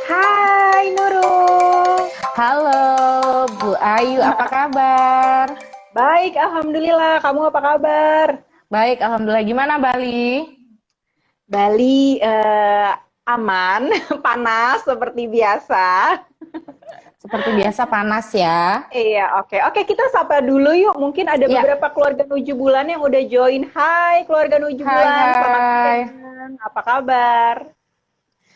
Hai Nurul. Halo Bu Ayu, apa kabar? Baik, Alhamdulillah. Kamu apa kabar? Baik, Alhamdulillah. Gimana Bali? Bali aman, panas seperti biasa. Seperti biasa panas ya? Iya, oke. Oke, kita sapa dulu yuk. Mungkin ada Ya, beberapa keluarga Nuju Bulan yang udah join. Hai keluarga Nuju hai Bulan, selamat hai. siang. Apa kabar?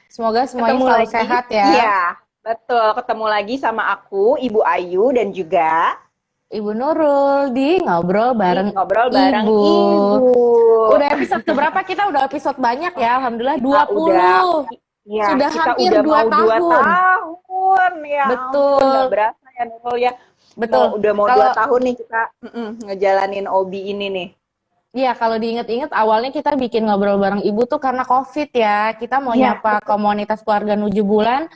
Semoga semuanya Ketemu selalu lagi? sehat ya. Iya, betul. Ketemu lagi sama aku, Ibu Ayu, dan juga Ibu Nurul di Ngobrol di Bareng Ngobrol Bareng Ibu. Ibu. Udah episode keberapa kita? Udah episode banyak ya, Alhamdulillah Kita udah 20. Ya, Sudah kita hampir udah 2 mau 2 tahun. tahun. Ya ampun, nggak Betul, berasa ya Nurul ya. betul. Udah mau dua Kalau tahun nih kita ngejalanin hobi ini nih. Iya, kalau diinget-inget awalnya kita bikin ngobrol bareng ibu tuh karena COVID ya. Kita mau Iya, nyapa betul. komunitas keluarga Nuju Bulan.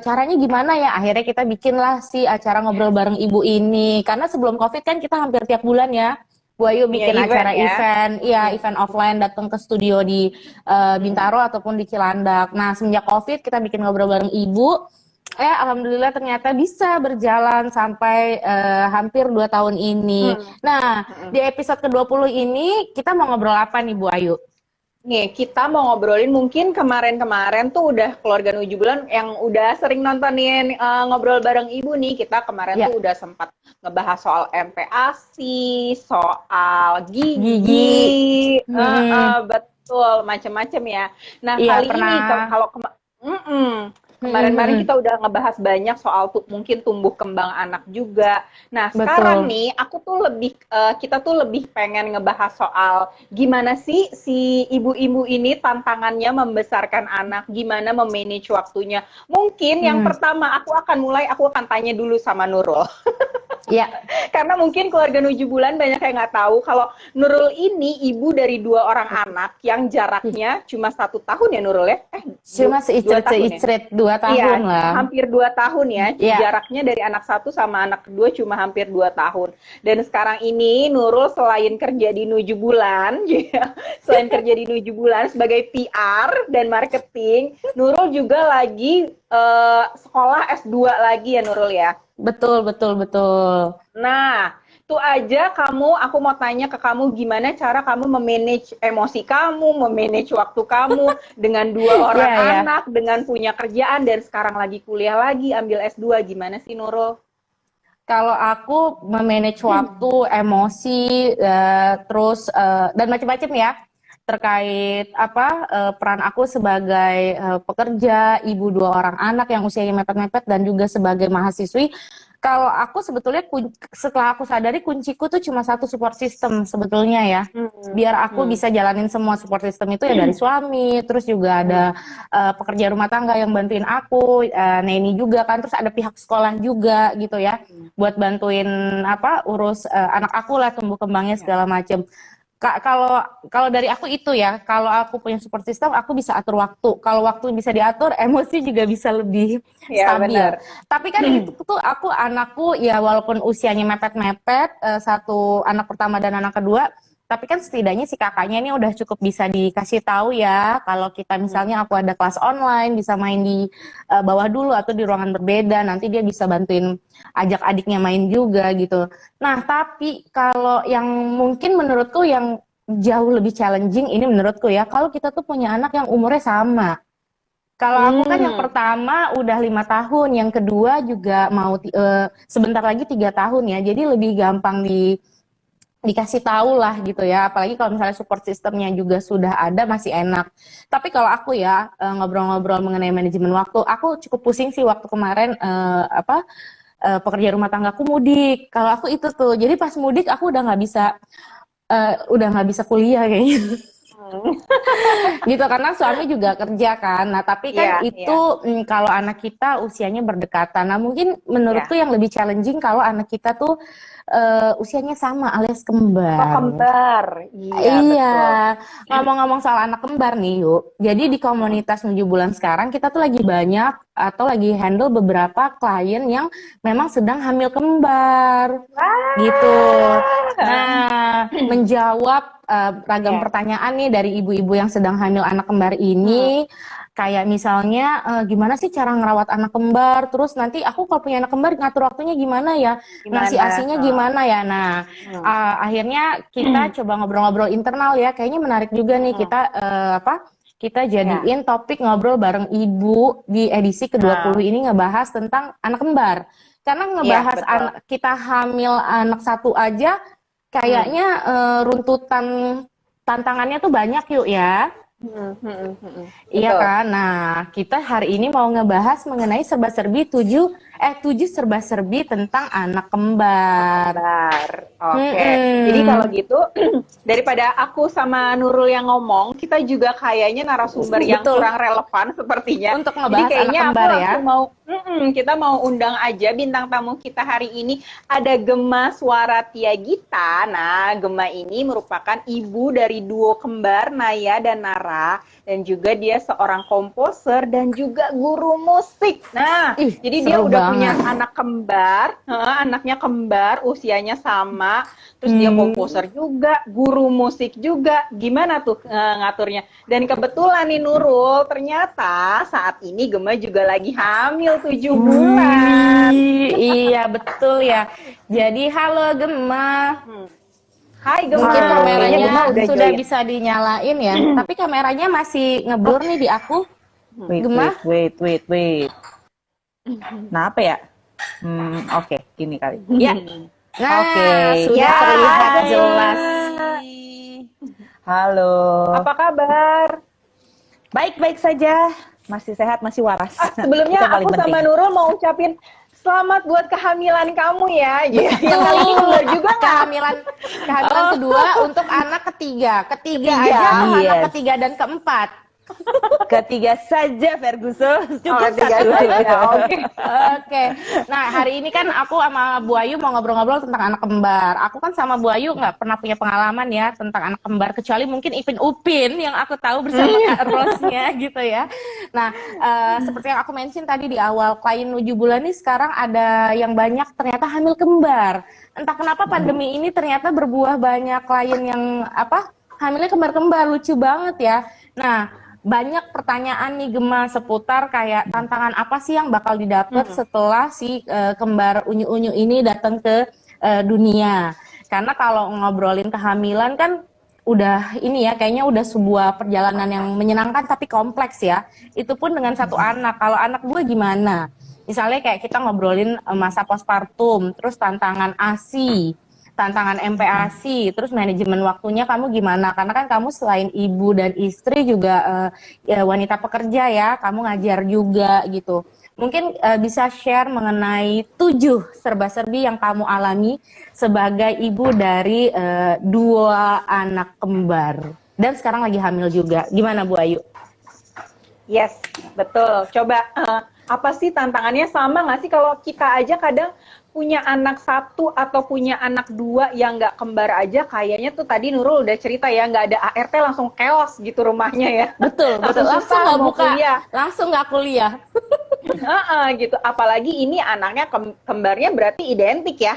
Caranya gimana ya? Akhirnya kita bikinlah si acara ngobrol bareng ibu ini. Karena sebelum COVID kan kita hampir tiap bulan ya. Bu Ayu Punya bikin event acara ya. event, iya Mm-mm. event offline datang ke studio di Mm. Bintaro ataupun di Cilandak. Nah, semenjak COVID kita bikin ngobrol bareng ibu. Alhamdulillah ternyata bisa berjalan sampai hampir 2 tahun ini. Mm. Nah, Mm-mm. di episode ke-20 ini kita mau ngobrol apa nih Bu Ayu? Nih, kita mau ngobrolin mungkin kemarin-kemarin tuh udah keluarga Nuju Bulan yang udah sering nontonin ngobrol bareng ibu nih. Kita kemarin Ya, tuh udah sempat ngebahas soal MPASI, soal gigi. gigi, Hmm, betul, macem-macem ya. Nah, iya kali pernah. ini kalau kemarin-kemarin kita udah ngebahas banyak soal tuh mungkin tumbuh kembang anak juga. Nah, sekarang Betul. nih aku tuh kita tuh lebih pengen ngebahas soal gimana sih si ibu-ibu ini tantangannya membesarkan anak, gimana memanage waktunya. Mungkin yang Hmm, pertama aku akan tanya dulu sama Nurul. ya, Karena mungkin keluarga Nuju Bulan banyak yang nggak tahu kalau Nurul ini ibu dari 2 orang anak yang jaraknya cuma 1 tahun ya Nurul ya? cuma 2 tahun ya? seicret-seicret 2 tahun Iya, lah. hampir 2 tahun ya. Ya, Jaraknya dari anak satu sama anak kedua cuma hampir 2 tahun. Dan sekarang ini Nurul selain kerja di Nuju Bulan, ya, selain kerja di Nuju Bulan sebagai PR dan marketing, Nurul juga lagi sekolah S2 lagi ya Nurul ya. betul, betul, betul. Nah, itu aja aku mau tanya ke kamu gimana cara kamu memanage emosi kamu, memanage waktu kamu dengan 2 orang Ya, ya. anak, dengan punya kerjaan dan sekarang lagi kuliah lagi ambil S2 gimana sih Nurul? Kalau aku memanage waktu, emosi, terus dan macam-macam ya terkait apa peran aku sebagai pekerja, ibu 2 orang anak yang usianya mepet-mepet dan juga sebagai mahasiswi. Kalau aku sebetulnya setelah aku sadari kunciku tuh cuma satu support system sebetulnya ya. Hmm, Biar aku hmm, bisa jalanin semua support system itu ya dari suami, terus juga ada hmm. pekerja rumah tangga yang bantuin aku, nanny juga kan, terus ada pihak sekolah juga gitu ya buat bantuin apa urus anak aku lah tumbuh kembangnya Ya, segala macem. Kalau kalau dari aku itu ya, kalau aku punya support system, aku bisa atur waktu. Kalau waktu bisa diatur, emosi juga bisa lebih ya stabil. benar. Tapi kan itu tuh aku anakku ya walaupun usianya mepet-mepet, satu anak pertama dan anak kedua, tapi kan setidaknya si kakaknya ini udah cukup bisa dikasih tahu ya. Kalau kita misalnya aku ada kelas online, bisa main di bawah dulu atau di ruangan berbeda, nanti dia bisa bantuin ajak adiknya main juga gitu. Nah, tapi kalau yang mungkin menurutku yang jauh lebih challenging ini menurutku ya, kalau kita tuh punya anak yang umurnya sama. Kalau aku kan yang Hmm, pertama udah 5 tahun, yang kedua juga mau sebentar lagi 3 tahun ya, jadi lebih gampang dikasih tahu lah gitu ya. Apalagi kalau misalnya support sistemnya juga sudah ada masih enak. Tapi kalau aku ya ngobrol-ngobrol mengenai manajemen waktu, aku cukup pusing sih waktu kemarin pekerja rumah tanggaku mudik. Kalau aku itu tuh, jadi pas mudik aku udah nggak bisa kuliah kayaknya. hmm. Gitu karena suami juga kerja kan. Nah, tapi kan Iya, itu iya, kalau anak kita usianya berdekatan. Nah, mungkin menurutku iya. yang lebih challenging kalau anak kita tuh usianya sama alias Oh, kembar. kembar. Iya, Iya, betul. ngomong-ngomong soal anak kembar nih yuk. Jadi di Hmm. komunitas 7 bulan sekarang kita tuh lagi banyak atau lagi handle beberapa klien yang memang sedang hamil kembar gitu. Wah. Nah, menjawab ragam Ya. pertanyaan nih dari ibu-ibu yang sedang hamil anak kembar Hmm. ini, Kayak misalnya gimana sih cara ngerawat anak kembar, terus nanti aku kalau punya anak kembar ngatur waktunya gimana ya, ngasih Gimana? asinya gimana ya. Nah, akhirnya kita coba ngobrol-ngobrol internal ya, kayaknya menarik juga nih kita kita Ya. jadiin topik ngobrol bareng ibu di edisi ke-20 ini ngebahas tentang anak kembar. Karena Iya, ngebahas betul. kita hamil anak satu aja kayaknya runtutan tantangannya tuh banyak yuk ya. Iya Betul. kan? Nah, kita hari ini mau ngebahas mengenai serba-serbi 7 serba-serbi tentang anak kembar. Kembar. Oke. Jadi kalau gitu, daripada aku sama Nurul yang ngomong, kita juga kayaknya narasumber yang Betul. kurang relevan sepertinya. Untuk Jadi ngebahas anak kayaknya aku kembar ya. langsung mau, kita mau undang aja bintang tamu kita hari ini. Ada Gema Swaratia Gita. Nah, Gema ini merupakan ibu dari duo kembar Naya dan Nara. Dan juga dia seorang komposer dan juga guru musik. Nah, jadi dia seru udah banget. punya anak kembar, anaknya kembar, usianya sama, terus dia komposer juga, guru musik juga. Gimana tuh ngaturnya? Dan kebetulan nih Nurul, ternyata saat ini Gema juga lagi hamil 7 bulan. Iya, betul ya. Jadi halo Gema. Hai Gema. Mungkin Kayaknya kameranya Gema udah sudah join. bisa dinyalain ya, tapi kameranya masih ngeblur nih di aku. Gema? Wait. Nah, apa ya? Oke, gini kali. Ya. Nah, Oke. sudah Ya, terlihat ada. jelas. Halo. Apa kabar? Baik-baik saja. Masih sehat, masih waras. Sebelumnya Itu paling aku sama penting. Nurul mau ucapin selamat buat kehamilan kamu ya. Yang Betul. lagi kembar juga nggak? Kehamilan kedua untuk anak ketiga. Ketiga aja atau Yes. anak ketiga dan keempat? Ketiga saja, Ferguson. Cukup Ketiga satu. saja. Oke. Oke. Nah, hari ini kan aku sama Bu Ayu mau ngobrol-ngobrol tentang anak kembar. Aku kan sama Bu Ayu nggak pernah punya pengalaman ya tentang anak kembar, kecuali mungkin Ipin Upin yang aku tahu bersama Kak Rosnya gitu ya. Nah, seperti yang aku mention tadi di awal, klien 7 bulan ini sekarang ada yang banyak ternyata hamil kembar. Entah kenapa pandemi ini ternyata berbuah banyak klien yang hamilnya kembar-kembar, lucu banget ya. Nah, banyak pertanyaan nih Gema seputar kayak tantangan apa sih yang bakal didapat setelah si kembar unyu-unyu ini datang ke dunia. Karena kalau ngobrolin kehamilan kan udah ini ya, kayaknya udah sebuah perjalanan yang menyenangkan tapi kompleks ya. Itu pun dengan satu anak. Kalau anak gue gimana? Misalnya kayak kita ngobrolin masa postpartum, terus tantangan ASI, tantangan MPASI, terus manajemen waktunya kamu gimana? Karena kan kamu selain ibu dan istri juga wanita pekerja ya, kamu ngajar juga gitu. Mungkin bisa share mengenai 7 serba-serbi yang kamu alami sebagai ibu dari 2 anak kembar. Dan sekarang lagi hamil juga. Gimana Bu Ayu? Yes, betul. Coba apa sih tantangannya, sama nggak sih kalau kita aja kadang punya anak 1 atau punya anak 2 yang nggak kembar aja, kayaknya tuh tadi Nurul udah cerita ya, nggak ada ART langsung chaos gitu rumahnya ya. Betul. Langsung nggak buka, langsung nggak kuliah. Gitu. Apalagi ini anaknya kembarnya berarti identik ya,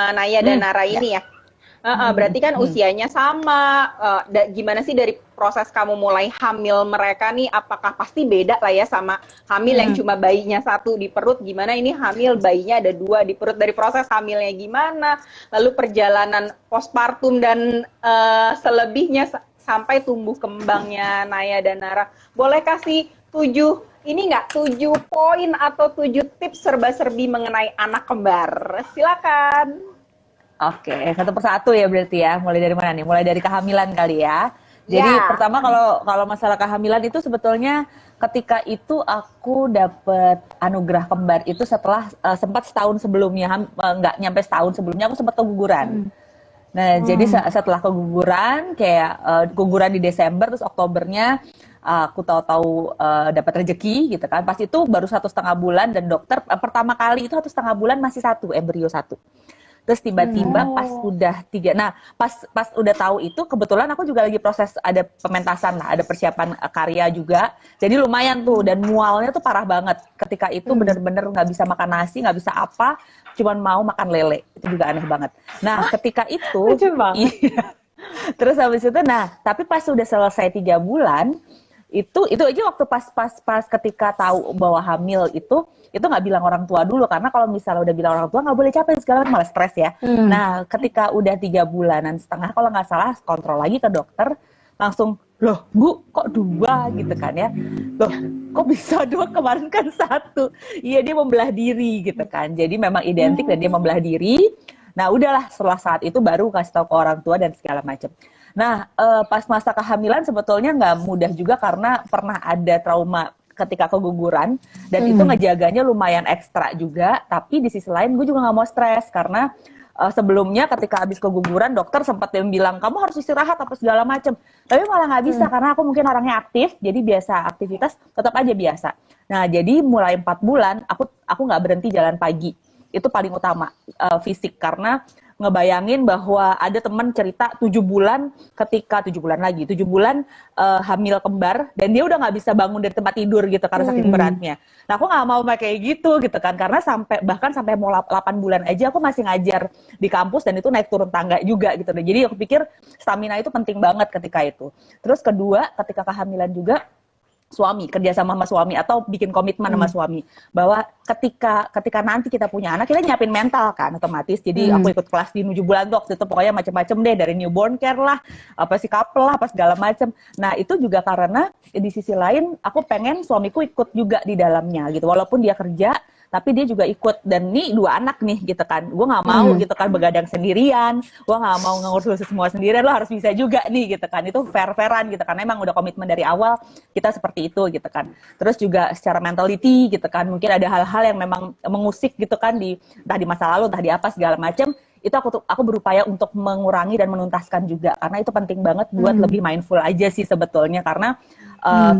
Naya dan Nara ini ya. Berarti kan usianya sama. Gimana sih dari proses kamu mulai hamil mereka nih? Apakah pasti beda lah ya sama hamil yang cuma bayinya 1 di perut? Gimana ini hamil bayinya ada 2 di perut? Dari proses hamilnya gimana? Lalu perjalanan postpartum dan selebihnya sampai tumbuh kembangnya Naya dan Nara. Boleh kasih 7 poin atau 7 tips serba-serbi mengenai anak kembar? Silakan. Oke, satu persatu ya berarti ya. Mulai dari mana nih? Mulai dari kehamilan kali ya. Jadi pertama kalau masalah kehamilan itu sebetulnya ketika itu aku dapet anugerah kembar itu setelah sempat setahun sebelumnya, nggak nyampe setahun sebelumnya aku sempat keguguran. Nah, jadi setelah keguguran, kayak keguguran di Desember, terus Oktobernya aku tahu-tahu dapat rezeki gitu kan. Pas itu baru 1,5 bulan dan dokter pertama kali itu 1,5 bulan masih embrio 1. Terus tiba-tiba pas udah 3, nah pas udah tahu itu kebetulan aku juga lagi proses ada pementasan lah, ada persiapan karya juga. Jadi lumayan tuh, dan mualnya tuh parah banget. Ketika itu bener-bener nggak bisa makan nasi, nggak bisa apa, cuman mau makan lele. Itu juga aneh banget. Nah ketika itu, iya. Terus habis itu, nah tapi pas udah selesai 3 bulan, itu aja waktu pas ketika tahu bahwa hamil itu nggak bilang orang tua dulu, karena kalau misalnya udah bilang orang tua nggak boleh capek segala malah stres ya. Nah ketika udah 3,5 bulan kalau nggak salah kontrol lagi ke dokter, langsung loh Bu kok 2 gitu kan ya, loh kok bisa 2 kemarin kan 1, iya dia membelah diri gitu kan, jadi memang identik dan dia membelah diri. Nah udahlah setelah saat itu baru kasih tahu ke orang tua dan segala macam. Nah, pas masa kehamilan sebetulnya nggak mudah juga karena pernah ada trauma ketika keguguran dan itu ngejaganya lumayan ekstra juga. Tapi di sisi lain gue juga nggak mau stres karena sebelumnya ketika habis keguguran dokter sempat bilang kamu harus istirahat apa segala macam. Tapi malah nggak bisa karena aku mungkin orangnya aktif, jadi biasa aktivitas tetap aja biasa. Nah, jadi mulai 4 bulan aku nggak berhenti jalan pagi. Itu paling utama fisik karena ngebayangin bahwa ada teman cerita 7 bulan hamil kembar dan dia udah nggak bisa bangun dari tempat tidur gitu karena saking beratnya. Nah aku nggak mau kayak gitu kan karena bahkan sampai mau 8 bulan aja aku masih ngajar di kampus dan itu naik turun tangga juga gitu. Jadi aku pikir stamina itu penting banget ketika itu. Terus kedua ketika kehamilan juga kerja sama suami atau bikin komitmen sama suami bahwa ketika nanti kita punya anak kita nyiapin mental kan otomatis. Jadi aku ikut kelas di 7 bulan tuh waktu itu pokoknya macam-macam deh, dari newborn care lah, apa sih couple lah, apa segala macam. Nah itu juga karena di sisi lain aku pengen suamiku ikut juga di dalamnya gitu, walaupun dia kerja tapi dia juga ikut, dan nih 2 anak nih gitu kan, gue nggak mau gitu kan begadang sendirian, gue nggak mau ngurus semua sendirian, lo harus bisa juga nih gitu kan, itu fair-fairan gitu kan, emang udah komitmen dari awal kita seperti itu gitu kan. Terus juga secara mentality gitu kan, mungkin ada hal-hal yang memang mengusik gitu kan entah di masa lalu, entah di apa segala macam, itu aku berupaya untuk mengurangi dan menuntaskan juga karena itu penting banget buat lebih mindful aja sih sebetulnya, karena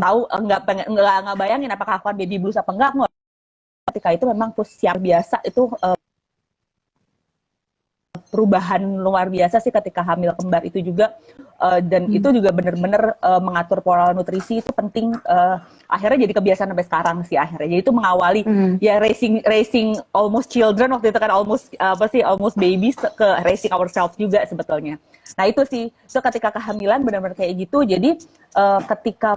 tahu nggak bayangin apakah aku baby blues apa enggak. Ketika itu memang siar biasa itu perubahan luar biasa sih ketika hamil kembar itu juga, dan itu juga benar-benar mengatur pola nutrisi itu penting, akhirnya jadi kebiasaan sampai sekarang sih akhirnya. Jadi itu mengawali ya raising almost children waktu itu kan, almost babies, ke raising ourselves juga sebetulnya. Nah itu sih, ketika kehamilan benar-benar kayak gitu. Jadi ketika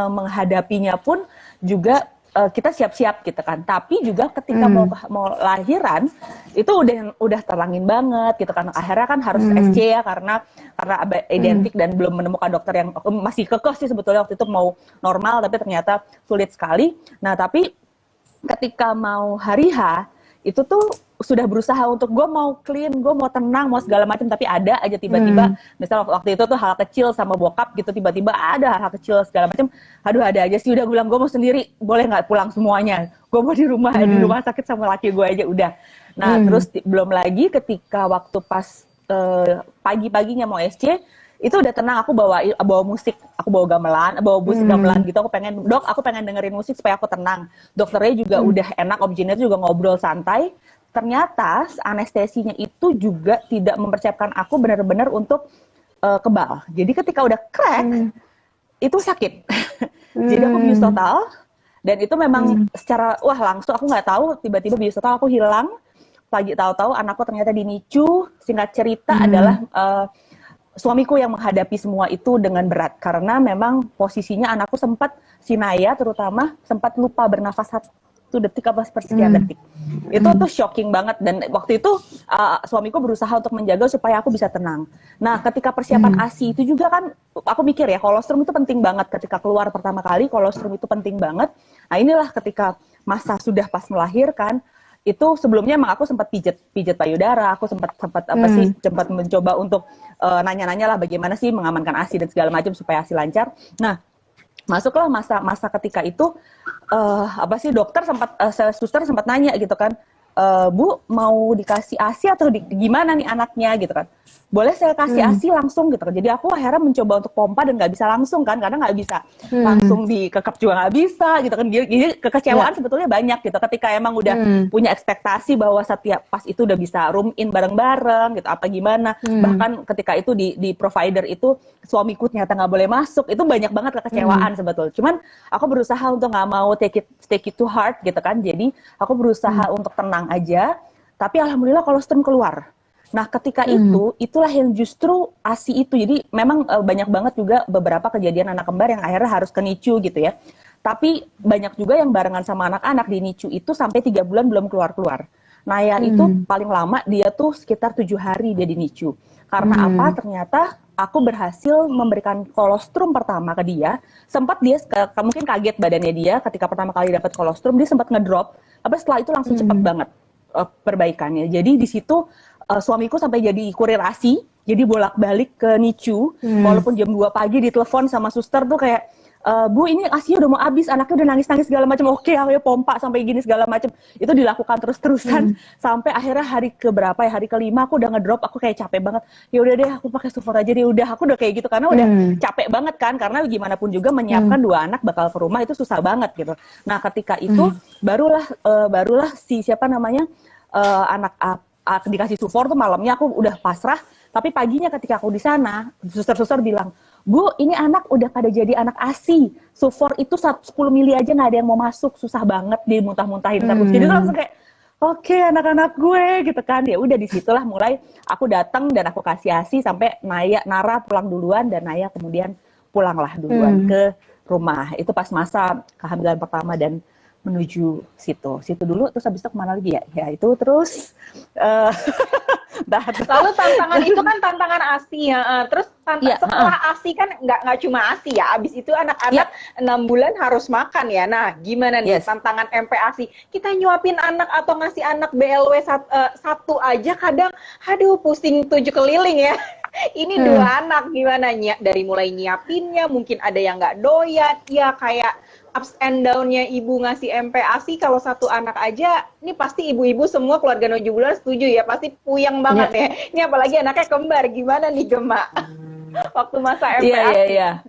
menghadapinya pun juga kita siap-siap gitu kan, tapi juga ketika mau lahiran itu udah terangin banget gitu kan, akhirnya kan harus SC ya karena identik dan belum menemukan dokter yang masih kekeh sih sebetulnya waktu itu mau normal tapi ternyata sulit sekali. Nah tapi ketika mau hari H itu tuh sudah berusaha untuk gue mau clean, gue mau tenang, mau segala macam, tapi ada aja tiba-tiba, misal waktu itu tuh hal kecil sama bokap gitu, tiba-tiba ada hal kecil segala macam, aduh ada aja sih, udah gue bilang gue mau sendiri, boleh nggak pulang semuanya, gue mau di rumah sakit sama laki gue aja udah. Nah terus belum lagi ketika waktu pas pagi-paginya mau SC, itu udah tenang, aku bawa musik, aku bawa musik gamelan gitu, aku pengen dengerin musik supaya aku tenang. Dokternya juga udah enak, objinnya juga ngobrol santai. Ternyata anestesinya itu juga tidak mempersiapkan aku benar-benar untuk kebal. Jadi ketika udah crack, itu sakit. Jadi aku bius total, dan itu memang secara langsung aku nggak tahu, tiba-tiba bius total aku hilang. Pagi tahu-tahu anakku ternyata dinicu. Singkat cerita adalah suamiku yang menghadapi semua itu dengan berat karena memang posisinya anakku sempat, si Naya terutama sempat lupa bernafas 1 detik apa sepersekian detik. Itu tuh shocking banget, dan waktu itu suamiku berusaha untuk menjaga supaya aku bisa tenang. Nah ketika persiapan ASI itu juga kan aku mikir ya, kolostrum itu penting banget ketika keluar pertama kali, kolostrum itu penting banget. Nah inilah ketika masa sudah pas melahirkan itu, sebelumnya emang aku sempat pijet payudara, aku sempat mencoba untuk nanya-nanya lah bagaimana sih mengamankan ASI dan segala macam supaya ASI lancar. Nah masuklah masa ketika itu, dokter suster sempat nanya gitu kan, Bu mau dikasih ASI atau gimana nih anaknya gitu kan, boleh saya kasih ASI langsung gitu kan. Jadi aku akhirnya mencoba untuk pompa dan nggak bisa langsung kan, karena nggak bisa langsung dikekep juga nggak bisa gitu kan. Jadi kekecewaan sebetulnya banyak gitu ketika emang udah punya ekspektasi bahwa setiap pas itu udah bisa room in bareng-bareng gitu apa gimana, bahkan ketika itu di provider itu suamiku ternyata nggak boleh masuk, itu banyak banget kekecewaan sebetulnya. Cuman aku berusaha untuk nggak mau take it too hard gitu kan, jadi aku berusaha untuk tenang aja, tapi alhamdulillah kolostrum keluar. Nah, ketika itulah yang justru ASI itu. Jadi memang banyak banget juga beberapa kejadian anak kembar yang akhirnya harus ke NICU gitu ya. Tapi banyak juga yang barengan sama anak-anak di NICU itu sampai 3 bulan belum keluar-keluar. Naya itu paling lama dia tuh sekitar 7 hari dia di NICU. Karena apa? Ternyata aku berhasil memberikan kolostrum pertama ke dia. Sempat dia mungkin kaget badannya dia ketika pertama kali dapat kolostrum, dia sempat ngedrop. Tapi setelah itu langsung cepat banget perbaikannya. Jadi di situ suamiku sampai jadi kurir ASI. Jadi bolak-balik ke NICU. Walaupun jam 2 pagi ditelepon sama suster tuh kayak, Bu, ini ASI udah mau habis, anaknya udah nangis-nangis segala macam. Oke, ayo pompa sampai gini segala macam. Itu dilakukan terus-terusan sampai akhirnya hari keberapa ya, hari kelima aku udah ngedrop, aku kayak capek banget. Ya udah deh, aku pakai Sufor aja deh. Udah, aku udah kayak gitu karena udah capek banget kan, karena gimana pun juga menyiapkan 2 anak bakal ke rumah itu susah banget gitu. Nah, ketika itu barulah si siapa namanya anak dikasih Sufor tuh malamnya aku udah pasrah. Tapi paginya ketika aku di sana, suster-suster bilang, Bu, ini anak udah pada jadi anak ASI. Sufor itu 10 mili aja nggak ada yang mau masuk, susah banget dimuntah-muntahin terus. Jadi langsung kayak, oke, anak-anak gue gitu kan. Ya udah disitulah mulai aku datang dan aku kasih ASI sampai Nara pulang duluan dan Naya kemudian pulanglah duluan ke rumah. Itu pas masa kehamilan pertama dan menuju situ dulu, terus habis itu kemana lagi ya? Ya itu terus. Lalu tantangan itu kan tantangan ASI ya. Terus setelah ASI kan nggak cuma ASI ya. Abis itu anak-anak 6 bulan harus makan ya. Nah, gimana nih tantangan MPASI? Kita nyuapin anak atau ngasih anak BLW satu aja kadang, aduh pusing 7 keliling ya. Ini 2 anak gimana dari mulai nyiapinnya, mungkin ada yang nggak doyan, ya kayak ups and down-nya ibu ngasih MPASI. Kalau 1 anak aja, ini pasti ibu-ibu semua keluarga 7 bulan setuju ya, pasti puyeng banget ya. Ini apalagi anaknya kembar, gimana nih Gemma? Waktu masa MPASI. Iya.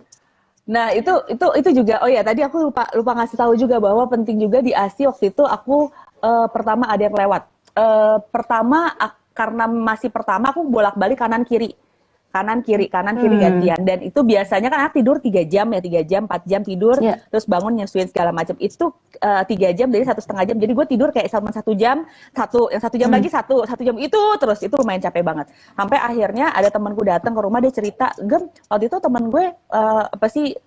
Nah, itu juga, oh ya tadi aku lupa ngasih tahu juga bahwa penting juga di ASI waktu itu aku pertama ada yang lewat. Karena masih pertama aku bolak-balik kanan kiri gantian, dan itu biasanya kan anak tidur 3 jam ya, 3 jam 4 jam tidur, terus bangun nyusuin segala macam itu 3 jam dari 1,5 jam, jadi gue tidur kayak sama 1 jam, yang 1 jam lagi 1 jam itu terus, itu lumayan capek banget. Sampai akhirnya ada temanku datang ke rumah, dia cerita, Gem, waktu itu teman gue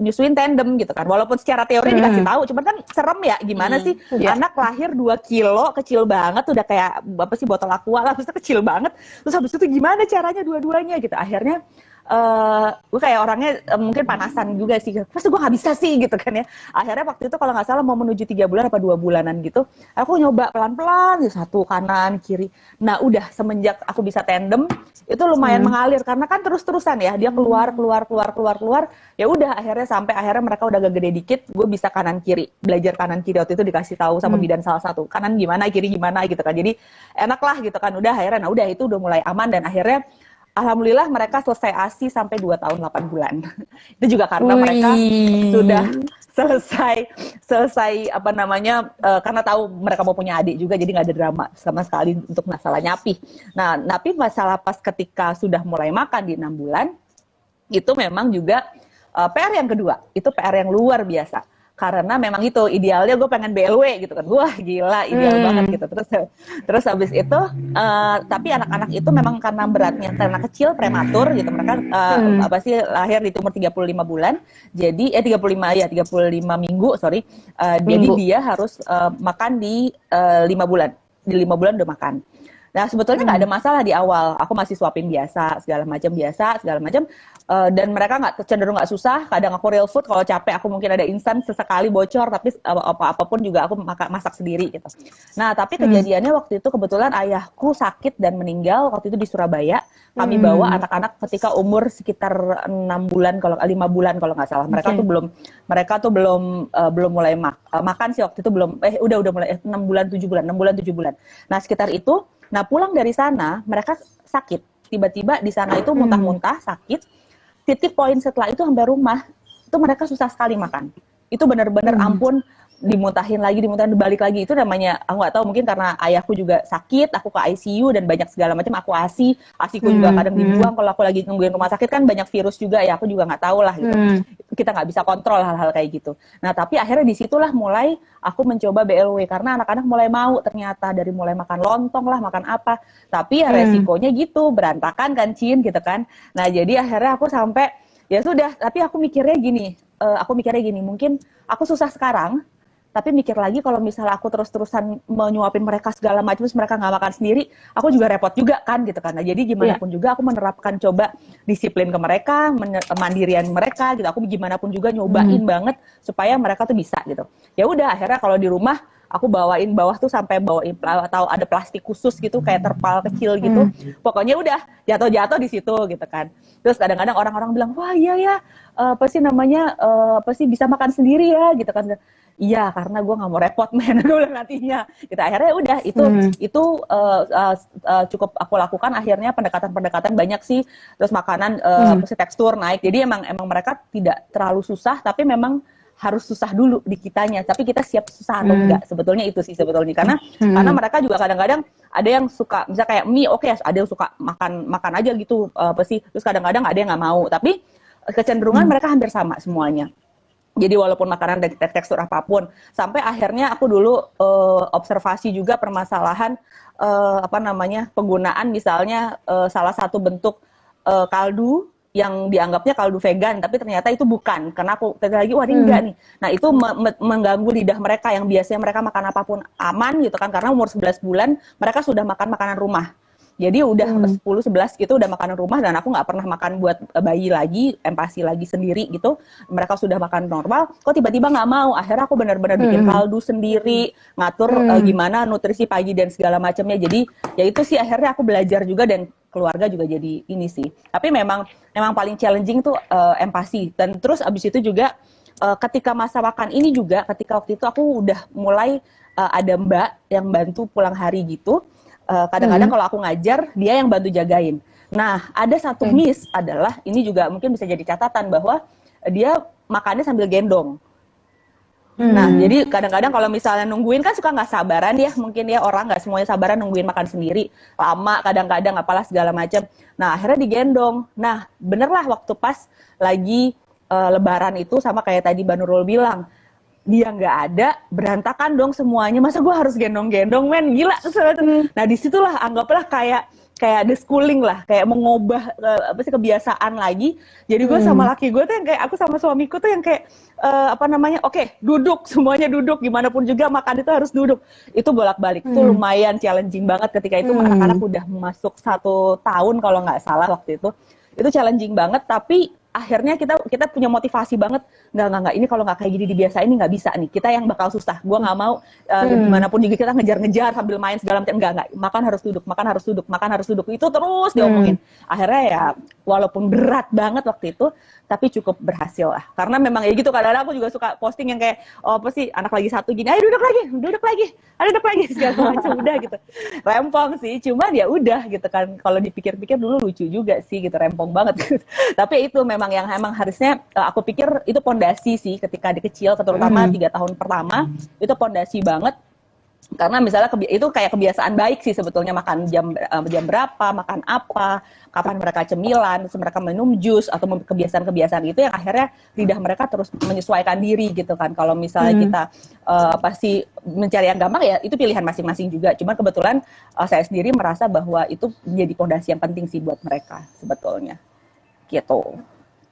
nyusuin tandem gitu kan, walaupun secara teori dikasih tahu, cuman kan serem ya, gimana sih anak lahir 2 kilo, kecil banget, udah kayak botol aqua lah, terus kecil banget, terus habis itu gimana caranya dua-duanya gitu. Akhirnya gue kayak orangnya mungkin panasan juga sih, pasti gue nggak bisa sih gitu kan ya. Akhirnya waktu itu kalau nggak salah mau menuju 3 bulan apa 2 bulanan gitu, aku nyoba pelan-pelan, 1 kanan kiri. Nah udah semenjak aku bisa tandem itu lumayan mengalir karena kan terus-terusan ya, dia keluar. Ya udah akhirnya mereka udah agak gede dikit, gue bisa kanan kiri, belajar kanan kiri. Waktu itu dikasih tahu sama bidan salah satu, kanan gimana, kiri gimana gitu kan. Jadi enak lah gitu kan. Udah akhirnya, nah udah itu udah mulai aman, dan akhirnya alhamdulillah mereka selesai ASI sampai 2 tahun 8 bulan. Itu juga karena mereka sudah selesai karena tahu mereka mau punya adik juga, jadi nggak ada drama sama sekali untuk masalah nyapih. Nah, tapi masalah pas ketika sudah mulai makan di 6 bulan, itu memang juga PR yang kedua, itu PR yang luar biasa. Karena memang itu idealnya gue pengen BLW gitu kan, wah gila ideal banget gitu. Terus habis itu tapi anak-anak itu memang karena beratnya karena kecil prematur gitu, mereka lahir di umur 35 bulan, jadi 35 minggu jadi dia harus makan di 5 bulan, di 5 bulan udah makan. Nah sebetulnya nggak ada masalah di awal, aku masih suapin biasa segala macam, dan mereka cenderung nggak susah. Kadang aku real food, kalau capek aku mungkin ada instan sesekali bocor, tapi apapun juga aku masak sendiri gitu. Nah tapi kejadiannya waktu itu kebetulan ayahku sakit dan meninggal waktu itu di Surabaya. Kami bawa anak-anak ketika umur sekitar 5 bulan kalau nggak salah. Mereka tuh belum mulai makan sih waktu itu, belum udah mulai 6 bulan 7 bulan. Nah sekitar itu. Nah pulang dari sana mereka sakit, tiba-tiba di sana itu muntah-muntah sakit. Titik poin setelah itu sampai rumah itu mereka susah sekali makan. Itu benar-benar ampun, dimuntahin lagi, balik lagi. Itu namanya, aku nggak tahu, mungkin karena ayahku juga sakit, aku ke ICU dan banyak segala macam, aku asiku juga kadang dibuang. Kalau aku lagi nungguin rumah sakit kan banyak virus juga ya, aku juga nggak tahu lah gitu. Kita nggak bisa kontrol hal-hal kayak gitu. Nah tapi akhirnya disitulah mulai aku mencoba BLW, karena anak-anak mulai mau ternyata, dari mulai makan lontong lah, makan apa. Tapi ya resikonya gitu, berantakan kan Cin gitu kan. Nah jadi akhirnya aku sampai, ya sudah, tapi aku mikirnya gini, mungkin aku susah sekarang, tapi mikir lagi kalau misalnya aku terus-terusan menyuapin mereka segala macam, terus mereka nggak makan sendiri, aku juga repot juga kan gitu kan. Nah, jadi gimana pun juga aku menerapkan, coba disiplin ke mereka, mandirian mereka gitu. Aku gimana pun juga nyobain banget supaya mereka tuh bisa gitu. Ya udah, akhirnya kalau di rumah aku bawain bawah tuh, sampai bawain atau ada plastik khusus gitu, kayak terpal kecil gitu. Pokoknya udah jatuh-jatuh di situ gitu kan. Terus kadang-kadang orang-orang bilang, wah iya ya, apa sih namanya, apa sih bisa makan sendiri ya gitu kan. Iya, karena gue nggak mau repot men, gue bilang nantinya. Gitu. Akhirnya udah itu cukup aku lakukan. Akhirnya pendekatan banyak sih. Terus makanan tekstur naik. Jadi emang mereka tidak terlalu susah, tapi memang harus susah dulu di kitanya. Tapi kita siap susah atau enggak? Sebetulnya itu sih sebetulnya. Karena mereka juga kadang-kadang ada yang suka, misalnya kayak mie, oke, ada yang suka makan aja gitu, apa sih. Terus kadang-kadang ada yang nggak mau. Tapi kecenderungan mereka hampir sama semuanya. Jadi walaupun makanan dan tekstur apapun, sampai akhirnya aku dulu observasi juga permasalahan penggunaan misalnya salah satu bentuk kaldu yang dianggapnya kaldu vegan, tapi ternyata itu bukan, karena aku tadi lagi, wah ini enggak nih. Nah itu mengganggu lidah mereka yang biasanya mereka makan apapun aman gitu kan, karena umur 11 bulan mereka sudah makan makanan rumah. Jadi udah 10-11 gitu udah makanan rumah, dan aku nggak pernah makan buat bayi lagi, empasi lagi sendiri gitu. Mereka sudah makan normal, kok tiba-tiba nggak mau. Akhirnya aku benar-benar bikin kaldu sendiri, ngatur gimana nutrisi pagi dan segala macamnya. Jadi ya itu sih akhirnya aku belajar juga, dan keluarga juga jadi ini sih. Tapi memang paling challenging tuh empasi. Dan terus abis itu juga ketika masa makan ini juga, ketika waktu itu aku udah mulai ada mbak yang bantu pulang hari gitu. Kadang-kadang kalau aku ngajar, dia yang bantu jagain. Nah, ada satu miss adalah, ini juga mungkin bisa jadi catatan, bahwa dia makannya sambil gendong. Nah, jadi kadang-kadang kalau misalnya nungguin kan suka nggak sabaran ya, mungkin ya orang nggak semuanya sabaran nungguin makan sendiri. Lama kadang-kadang apalah segala macam. Nah, akhirnya digendong. Nah, bener lah waktu pas lagi lebaran itu, sama kayak tadi Mbak Nurul bilang, dia nggak ada, berantakan dong semuanya. Masa gue harus gendong-gendong, men, gila. Nah disitulah anggaplah kayak the schooling lah, kayak mengubah kebiasaan lagi. Jadi gue sama laki gue tuh yang kayak, aku sama suamiku tuh yang kayak oke, duduk, semuanya duduk, gimana pun juga makan itu harus duduk. Itu bolak-balik, itu lumayan challenging banget ketika itu anak-anak udah masuk 1 tahun kalau nggak salah waktu itu. Itu challenging banget, tapi akhirnya kita punya motivasi banget, nggak, ini kalau nggak kayak gini dibiasain ini nggak bisa nih, kita yang bakal susah. Gue nggak mau gimana pun juga kita ngejar-ngejar sambil main segala macam, nggak, makan harus duduk, itu terus diomongin. Akhirnya ya walaupun berat banget waktu itu, tapi cukup berhasil lah, karena memang ya gitu. Kadang-kadang aku juga suka posting yang kayak, oh apa sih, anak lagi satu gini, ayo duduk lagi segala macam, udah gitu, rempong sih, cuman ya udah gitu kan. Kalau dipikir-pikir dulu lucu juga sih gitu, rempong banget gitu. Tapi itu memang yang harusnya aku pikir itu pondasi sih ketika di kecil, terutama 3 tahun pertama itu pondasi banget. Karena misalnya itu kayak kebiasaan baik sih sebetulnya, makan jam berapa, makan apa, kapan mereka cemilan, terus mereka minum jus, atau kebiasaan-kebiasaan itu yang akhirnya lidah mereka terus menyesuaikan diri gitu kan. Kalau misalnya kita pasti mencari yang gampang, ya itu pilihan masing-masing juga. Cuman kebetulan saya sendiri merasa bahwa itu menjadi pondasi yang penting sih buat mereka sebetulnya. Gitu.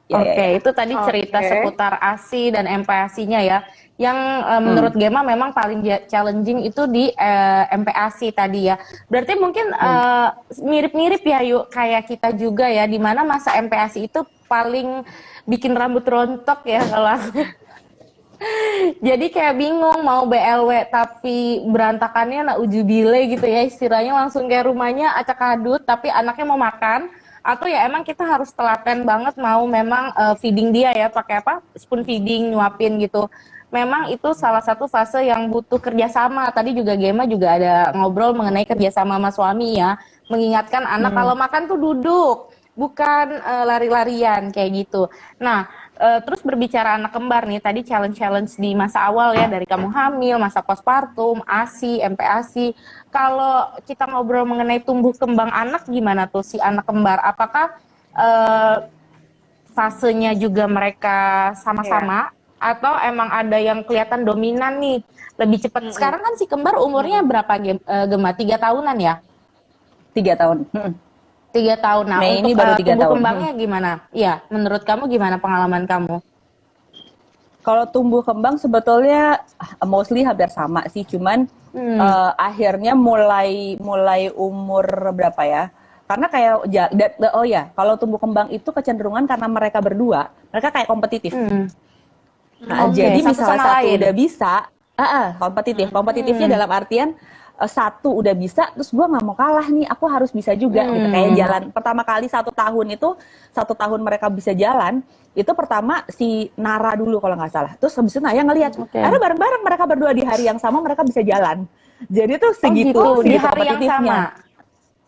Oke, itu tadi cerita seputar ASI dan MPASI-nya ya. Yang menurut Gema memang paling challenging itu di MPASI tadi ya. Berarti mungkin mirip-mirip ya yuk kayak kita juga ya, di mana masa MPASI itu paling bikin rambut rontok ya kalau aku. Jadi kayak bingung mau BLW tapi berantakannya naujubile gitu ya, istilahnya langsung kayak rumahnya acak adut tapi anaknya mau makan. Atau ya emang kita harus telaten banget mau memang feeding dia ya, pakai spoon feeding, nyuapin gitu. Memang itu salah satu fase yang butuh kerjasama. Tadi juga Gema juga ada ngobrol mengenai kerjasama sama suami ya, mengingatkan anak kalau makan tuh duduk, bukan lari-larian kayak gitu. Nah Terus berbicara anak kembar nih, tadi challenge-challenge di masa awal ya, dari kamu hamil, masa postpartum, ASI, MPASI. Kalau kita ngobrol mengenai tumbuh kembang anak, gimana tuh si anak kembar? Apakah eh, fasenya juga mereka sama-sama? Atau emang ada yang kelihatan dominan nih, lebih cepat? Sekarang kan si kembar umurnya berapa, Gemma? 3 tahunan ya? 3 tahun. 3 tahun. Nah, Mei untuk ini baru 3 tumbuh tahun. kembangnya gimana? Iya, menurut kamu gimana pengalaman kamu? Kalau tumbuh kembang sebetulnya mostly hampir sama sih, cuman akhirnya mulai umur berapa ya? Karena kayak oh ya, kalau tumbuh kembang itu kecenderungan karena mereka berdua, mereka kayak kompetitif. Nah, Oke, jadi satu misalnya sama satu lain. udah bisa, kompetitif. Kompetitifnya dalam artian satu udah bisa, terus gue nggak mau kalah nih, aku harus bisa juga gitu. Kayak jalan pertama kali 1 tahun itu, 1 tahun mereka bisa jalan, itu pertama si Nara dulu kalau nggak salah. Terus habis itu Naya ngelihat, Oke. karena bareng-bareng mereka berdua di hari yang sama mereka bisa jalan. Jadi tuh Oh segitu, gitu, di segitu hari yang kompetitifnya. sama.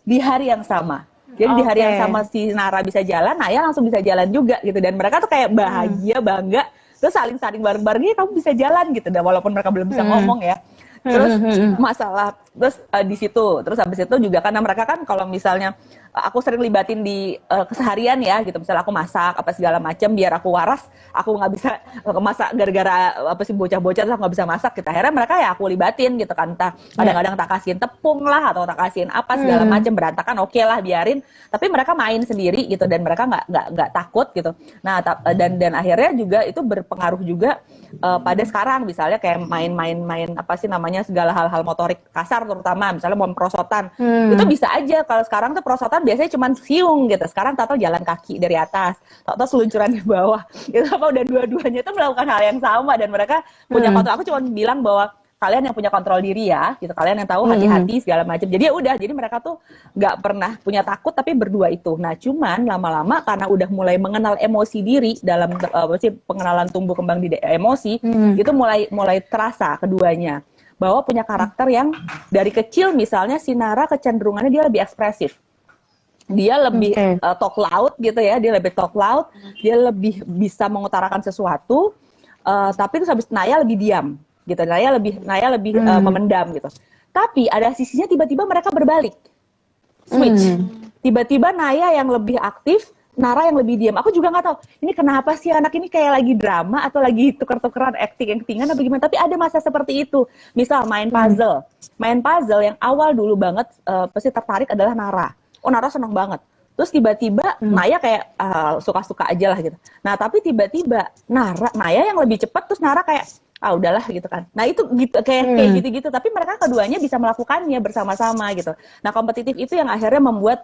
Di hari yang sama. Jadi di hari yang Oke. sama si Nara bisa jalan, Naya langsung bisa jalan juga gitu. Dan mereka tuh kayak bahagia, bangga, terus saling-saling bareng-bareng, "Ih, kamu bisa jalan," gitu. Dan walaupun mereka belum bisa ngomong ya. Terus masalah, terus di situ, terus habis itu juga karena mereka kan kalau misalnya aku sering libatin di keseharian ya gitu, misalnya aku masak apa segala macam biar aku waras, aku nggak bisa masak gara-gara apa sih bocah-bocah terus aku nggak bisa masak gitu. Akhirnya mereka ya aku libatin gitu kan, entah kadang-kadang tak kasihin tepung lah atau tak kasihin apa segala macam berantakan, oke lah biarin, tapi mereka main sendiri gitu dan mereka nggak takut gitu. Nah dan akhirnya juga itu berpengaruh juga pada sekarang misalnya kayak main apa sih namanya segala hal-hal motorik kasar terutama misalnya mau perosotan itu bisa aja. Kalau sekarang tuh perosotan biasanya cuma siung gitu, sekarang tato jalan kaki dari atas, tato seluncuran di bawah itu apa udah dua-duanya tuh melakukan hal yang sama dan mereka punya kontrol. Aku cuma bilang bahwa kalian yang punya kontrol diri ya gitu, kalian yang tahu hati-hati segala macam. Jadi ya udah, jadi mereka tuh nggak pernah punya takut tapi berdua itu. Nah cuman lama-lama karena udah mulai mengenal emosi diri dalam apa sih pengenalan tumbuh kembang di emosi itu mulai terasa keduanya bahwa punya karakter yang dari kecil. Misalnya si Nara kecenderungannya dia lebih ekspresif, dia lebih talk loud gitu ya, dia lebih talk loud, dia lebih bisa mengutarakan sesuatu, tapi terus habis Naya lebih diam gitu, Naya lebih memendam gitu. Tapi ada sisinya tiba-tiba mereka berbalik, switch. Tiba-tiba Naya yang lebih aktif, Nara yang lebih diam. Aku juga nggak tahu ini kenapa sih anak ini kayak lagi drama atau lagi tuker-tukeran acting-actingan atau gimana. Tapi ada masa seperti itu. Misal main puzzle yang awal dulu banget pasti tertarik adalah Nara. Oh Nara seneng banget. Terus tiba-tiba Naya kayak suka-suka aja lah gitu. Nah tapi tiba-tiba Naya yang lebih cepat, terus Nara kayak udahlah gitu kan. Nah itu gitu kayak gitu-gitu. Tapi mereka keduanya bisa melakukannya bersama-sama gitu. Nah kompetitif itu yang akhirnya membuat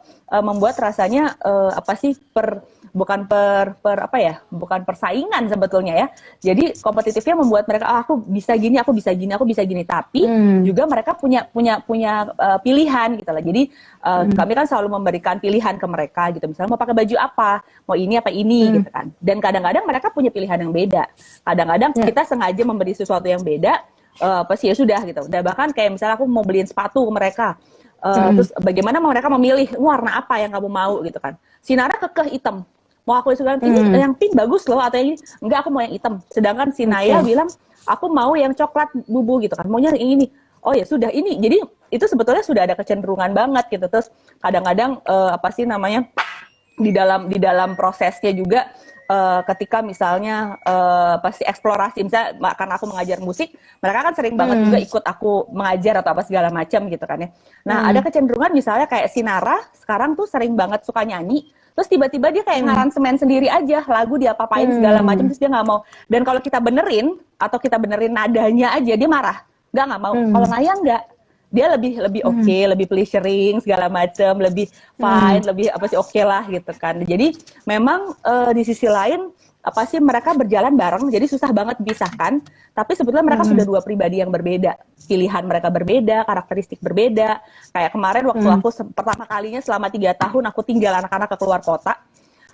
rasanya apa sih bukan persaingan sebetulnya ya. Jadi kompetitifnya membuat mereka aku bisa gini, aku bisa gini, aku bisa gini. Tapi juga mereka punya pilihan gitu lah. Jadi kami kan selalu memberikan pilihan ke mereka gitu. Misalnya mau pakai baju apa, mau ini apa ini gitu kan. Dan kadang-kadang mereka punya pilihan yang beda. Kadang-kadang kita sengaja memberi sesuatu yang beda, pasti ya sudah gitu. Dan bahkan kayak misalnya aku mau beliin sepatu ke mereka, terus bagaimana mereka memilih warna apa yang kamu mau gitu kan. Si Nara kekeh hitam, mau aku isukan ini yang pink bagus loh atau yang ini enggak, aku mau yang hitam. Sedangkan si Naya bilang aku mau yang coklat bubu gitu kan, maunya yang ini. Oh ya sudah ini. Jadi itu sebetulnya sudah ada kecenderungan banget gitu. Terus kadang-kadang apa sih namanya di dalam prosesnya juga ketika misalnya pasti eksplorasi, misalnya karena aku mengajar musik, mereka kan sering banget juga ikut aku mengajar atau apa segala macam gitu kan ya. Nah ada kecenderungan misalnya kayak si Nara sekarang tuh sering banget suka nyanyi, terus tiba-tiba dia kayak ngaransemen sendiri aja lagu, dia apa-apain segala macam, terus dia nggak mau. Dan kalau kita benerin atau kita benerin nadanya aja dia marah, nggak mau. Kalau Naya nggak, dia lebih oke, lebih pleasuring segala macam, lebih fine, lebih apa sih oke lah gitu kan. Jadi memang di sisi lain apa sih mereka berjalan bareng, jadi susah banget dipisahkan. Tapi sebetulnya mereka sudah dua pribadi yang berbeda, pilihan mereka berbeda, karakteristik berbeda. Kayak kemarin waktu aku pertama kalinya selama 3 tahun aku tinggal anak-anak ke keluar kota.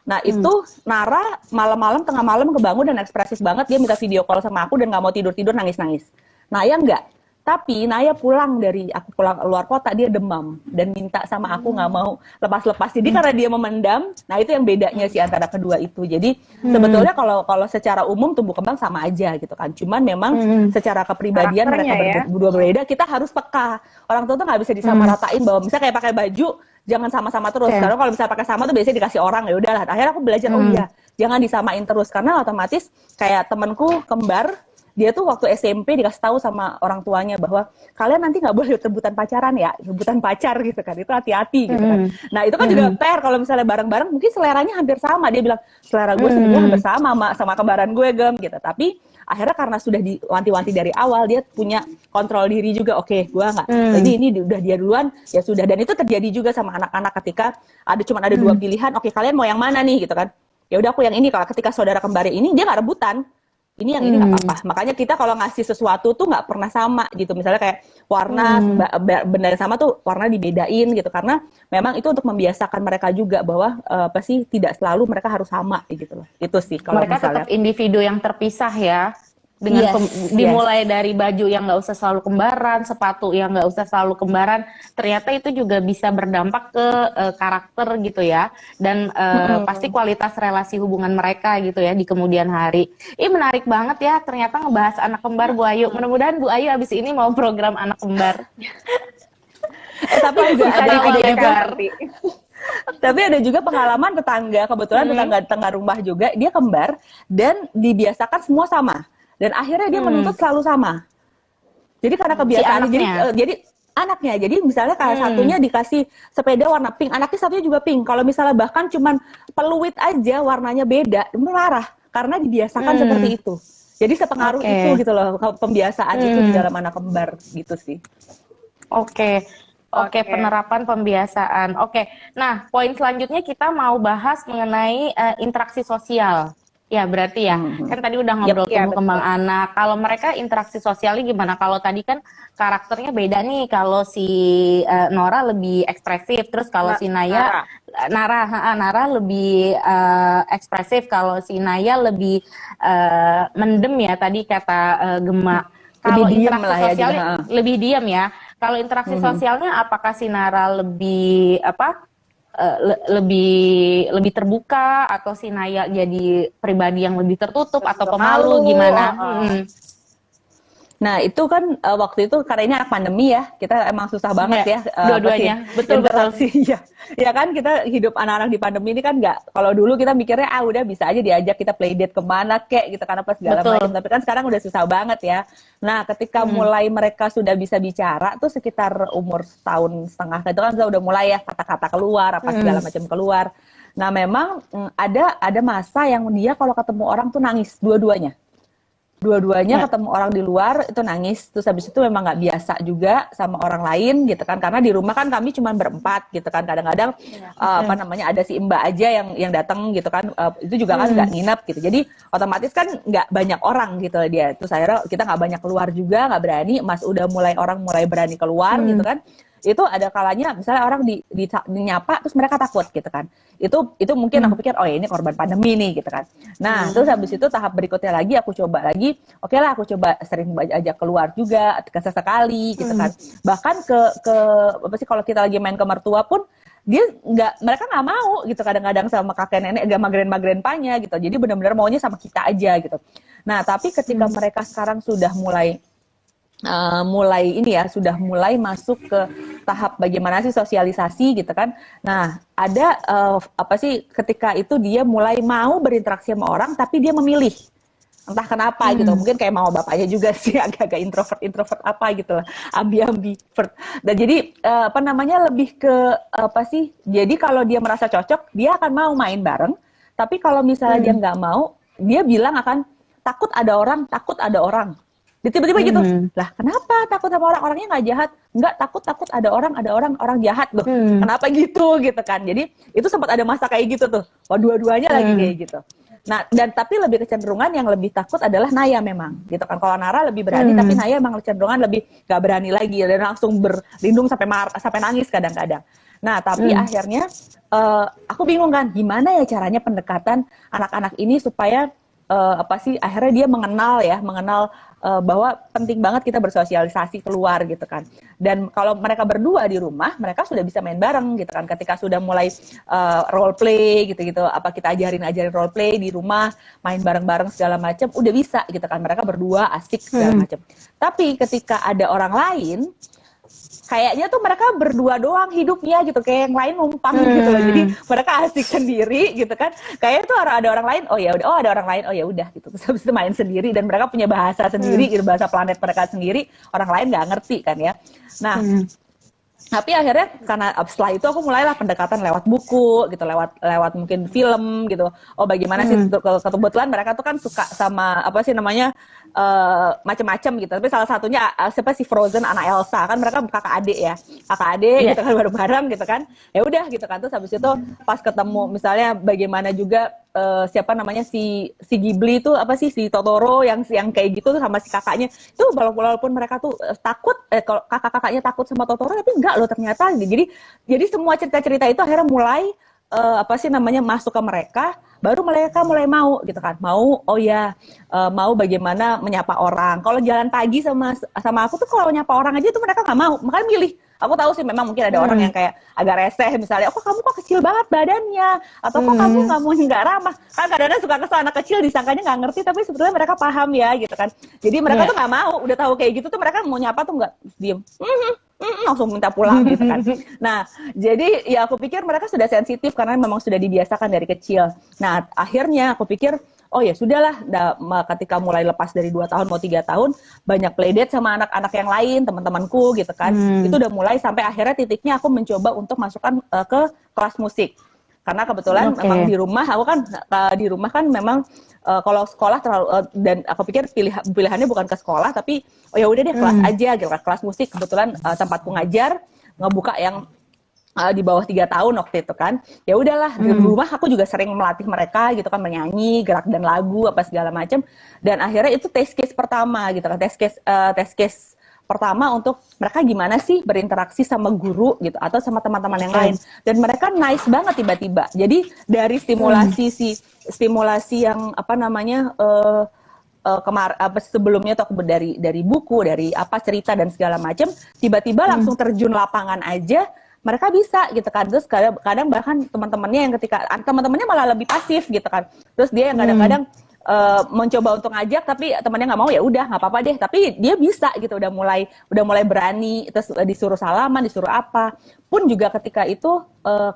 Nah itu Nara malam-malam tengah malam kebangun dan ekspresif banget, dia minta video call sama aku dan nggak mau tidur-tidur, nangis-nangis. Naya enggak. Tapi Naya pulang aku pulang luar kota, dia demam dan minta sama aku nggak mau lepas-lepas. Jadi karena dia memendam, nah itu yang bedanya sih antara kedua itu. Jadi sebetulnya kalau secara umum tumbuh kembang sama aja gitu kan. Cuman memang secara kepribadian mereka berdua berbeda. Kita harus peka. Orang tua tuh nggak bisa disamaratain bahwa misalnya kayak pakai baju jangan sama-sama terus. Karena kalau misalnya pakai sama tuh biasanya dikasih orang, ya udahlah. Akhirnya aku belajar oh iya jangan disamain terus karena otomatis kayak temanku kembar. Dia tuh waktu SMP dikasih tahu sama orang tuanya bahwa kalian nanti nggak boleh rebutan pacaran ya, rebutan pacar gitu kan, itu hati-hati gitu kan. Nah itu kan juga fair kalau misalnya bareng-bareng mungkin seleranya hampir sama, dia bilang selera gue sebenarnya hampir sama kembaran gue Gem gitu, tapi akhirnya karena sudah diwanti-wanti dari awal dia punya kontrol diri juga, oke gue nggak, jadi ini udah dia duluan ya sudah, dan itu terjadi juga sama anak-anak ketika cuma ada dua pilihan, oke kalian mau yang mana nih gitu kan, ya udah aku yang ini. Kalau ketika saudara kembar ini dia nggak rebutan. Ini yang ini nggak apa-apa. Makanya kita kalau ngasih sesuatu tuh nggak pernah sama gitu. Misalnya kayak warna benda yang sama tuh warna dibedain gitu. Karena memang itu untuk membiasakan mereka juga bahwa pasti tidak selalu mereka harus sama gitu loh. Itu sih kalau mereka misalnya. Tetap individu yang terpisah ya. Dengan dimulai dari baju yang nggak usah selalu kembaran, sepatu yang nggak usah selalu kembaran, ternyata itu juga bisa berdampak ke karakter gitu ya, dan pasti kualitas relasi hubungan mereka gitu ya di kemudian hari. Menarik banget ya ternyata ngebahas anak kembar Bu Ayu. Mudah-mudahan Bu Ayu abis ini mau program anak kembar. Tapi juga tapi ada juga pengalaman tetangga, kebetulan tetangga rumah juga dia kembar dan dibiasakan semua sama. Dan akhirnya dia menuntut selalu sama. Jadi karena kebiasaan, jadi anaknya. Jadi misalnya kayak satunya dikasih sepeda warna pink, anaknya satunya juga pink. Kalau misalnya bahkan cuman peluit aja warnanya beda, dia marah karena dibiasakan seperti itu. Jadi sepengaruh itu gitu loh, pembiasaan itu di dalam anak kembar gitu sih. Oke, penerapan pembiasaan. Nah poin selanjutnya kita mau bahas mengenai interaksi sosial. Ya berarti ya, kan tadi udah ngobrol tumbuh kembang anak. Kalau mereka interaksi sosialnya gimana? Kalau tadi kan karakternya beda nih. Kalau si Nora lebih ekspresif, terus kalau si Nara lebih ekspresif. Kalau si Naya lebih mendem ya tadi kata Gema. Kalau interaksi sosialnya lebih diam ya. Kalau interaksi sosialnya apakah si Nara lebih lebih terbuka atau si Naya jadi pribadi yang lebih tertutup atau pemalu gimana? Nah itu kan waktu itu karena ini anak pandemi ya, kita emang susah banget ya. Dua-duanya, betul. Ya kan kita hidup anak-anak di pandemi ini kan nggak, kalau dulu kita mikirnya udah bisa aja diajak kita playdate kemana kek gitu kan apa segala macam, tapi kan sekarang udah susah banget ya. Nah ketika mulai mereka sudah bisa bicara tuh sekitar umur setahun setengah itu kan udah mulai ya kata-kata keluar apa segala macam keluar. Nah memang ada masa yang dia kalau ketemu orang tuh nangis dua-duanya ketemu orang di luar itu nangis, terus habis itu memang nggak biasa juga sama orang lain gitu kan, karena di rumah kan kami cuma berempat gitu kan, kadang-kadang ada si Mbak aja yang datang gitu kan, itu juga kan nggak nginep gitu, jadi otomatis kan nggak banyak orang gitu dia, terus akhirnya kita nggak banyak keluar juga, nggak berani, orang mulai berani keluar gitu kan. Itu ada kalanya misalnya orang dinyapa terus mereka takut gitu kan, itu mungkin aku pikir ini korban pandemi nih gitu kan. Nah terus habis itu tahap berikutnya lagi aku coba lagi, aku coba sering ajak keluar juga sesekali gitu kan, bahkan ke kalau kita lagi main ke mertua pun mereka nggak mau gitu kadang-kadang sama kakek nenek agak magren-magrenpanya gitu, jadi benar-benar maunya sama kita aja gitu. Nah tapi ketika mereka sekarang sudah mulai sudah mulai masuk ke tahap bagaimana sih sosialisasi gitu kan. Nah, ada ketika itu dia mulai mau berinteraksi sama orang tapi dia memilih. Entah kenapa gitu. Mungkin kayak mau bapaknya juga sih agak-agak introvert apa gitu lah. Ambivert. Dan jadi lebih ke jadi kalau dia merasa cocok, dia akan mau main bareng. Tapi kalau misalnya dia nggak mau, dia bilang akan takut ada orang. Dia tiba-tiba gitu, lah kenapa takut sama orangnya nggak jahat? Nggak, takut ada orang jahat loh. Kenapa gitu kan? Jadi itu sempat ada masa kayak gitu tuh. Dua-duanya lagi kayak gitu. Nah, tapi lebih kecenderungan yang lebih takut adalah Naya memang, gitu kan. Kalau Nara lebih berani, tapi Naya memang kecenderungan lebih nggak berani lagi dan langsung berlindung sampai nangis kadang-kadang. Nah, tapi akhirnya aku bingung kan, gimana ya caranya pendekatan anak-anak ini supaya akhirnya dia mengenal bahwa penting banget kita bersosialisasi keluar gitu kan. Dan kalau mereka berdua di rumah, mereka sudah bisa main bareng gitu kan. Ketika sudah mulai role play gitu-gitu, apa kita ajarin role play di rumah, main bareng-bareng segala macam, udah bisa gitu kan. Mereka berdua asik segala macam. Tapi ketika ada orang lain, kayaknya tuh mereka berdua doang hidupnya gitu, kayak yang lain numpang gitu loh. Jadi mereka asik sendiri gitu kan. Kayaknya tuh ada orang lain, oh ya udah, oh ada orang lain, oh ya udah gitu. Terus habis itu main sendiri dan mereka punya bahasa sendiri gitu, bahasa planet mereka sendiri. Orang lain nggak ngerti kan ya. Nah, tapi akhirnya karena setelah itu aku mulailah pendekatan lewat buku gitu, lewat mungkin film gitu. Oh bagaimana sih, kebetulan mereka tuh kan suka sama apa sih namanya, macam-macam gitu. Tapi salah satunya siapa sih, Frozen, anak Elsa kan, mereka kakak adik gitu kan, bareng-bareng gitu kan. Ya udah gitu kan. Terus habis itu pas ketemu misalnya bagaimana juga siapa namanya si Ghibli itu apa sih, si Totoro yang kayak gitu tuh sama si kakaknya itu, walaupun mereka tuh takut, kalau kakak-kakaknya takut sama Totoro, tapi enggak loh ternyata. Jadi semua cerita-cerita itu akhirnya mulai masuk ke mereka, baru mereka mulai mau gitu kan, mau mau bagaimana menyapa orang. Kalau jalan pagi sama aku tuh, kalau nyapa orang aja tuh mereka nggak mau, makanya milih. Aku tahu sih memang mungkin ada orang yang kayak agak reseh misalnya, kok kamu kok kecil banget badannya, atau kok kamu nggak ramah. Kan kadang-kadang suka kesel anak kecil, disangkanya nggak ngerti, tapi sebetulnya mereka paham ya gitu kan. Jadi mereka tuh nggak mau, udah tahu kayak gitu tuh mereka mau nyapa tuh nggak, diem. Langsung minta pulang gitu kan. Nah, jadi ya aku pikir mereka sudah sensitif karena memang sudah dibiasakan dari kecil. Nah, akhirnya aku pikir, oh ya sudahlah, ketika mulai lepas dari 2 tahun mau 3 tahun, banyak playdate sama anak-anak yang lain, teman-temanku gitu kan. Itu udah mulai sampai akhirnya titiknya aku mencoba untuk masukkan ke kelas musik. Karena kebetulan memang di rumah, aku kan di rumah kan memang kalau sekolah terlalu dan aku pikir pilihannya bukan ke sekolah, tapi oh ya udah deh kelas aja gitu kan, kelas musik. Kebetulan tempatku ngajar ngebuka yang di bawah 3 tahun waktu itu kan. Ya udahlah, di rumah aku juga sering melatih mereka gitu kan, menyanyi, gerak dan lagu apa segala macam. Dan akhirnya itu test case pertama gitu kan, test case pertama untuk mereka gimana sih berinteraksi sama guru gitu atau sama teman-teman yang lain. Dan mereka nice banget tiba-tiba. Jadi dari stimulasi yang apa namanya sebelumnya tuh aku dari buku, dari cerita dan segala macam, tiba-tiba langsung terjun lapangan aja, mereka bisa gitu kan. Terus kadang bahkan teman-temannya yang ketika teman-temannya malah lebih pasif gitu kan. Terus dia yang kadang-kadang mencoba untuk ngajak tapi temannya nggak mau, ya udah nggak apa-apa deh, tapi dia bisa gitu, udah mulai berani. Terus disuruh salaman, disuruh apa pun juga ketika itu,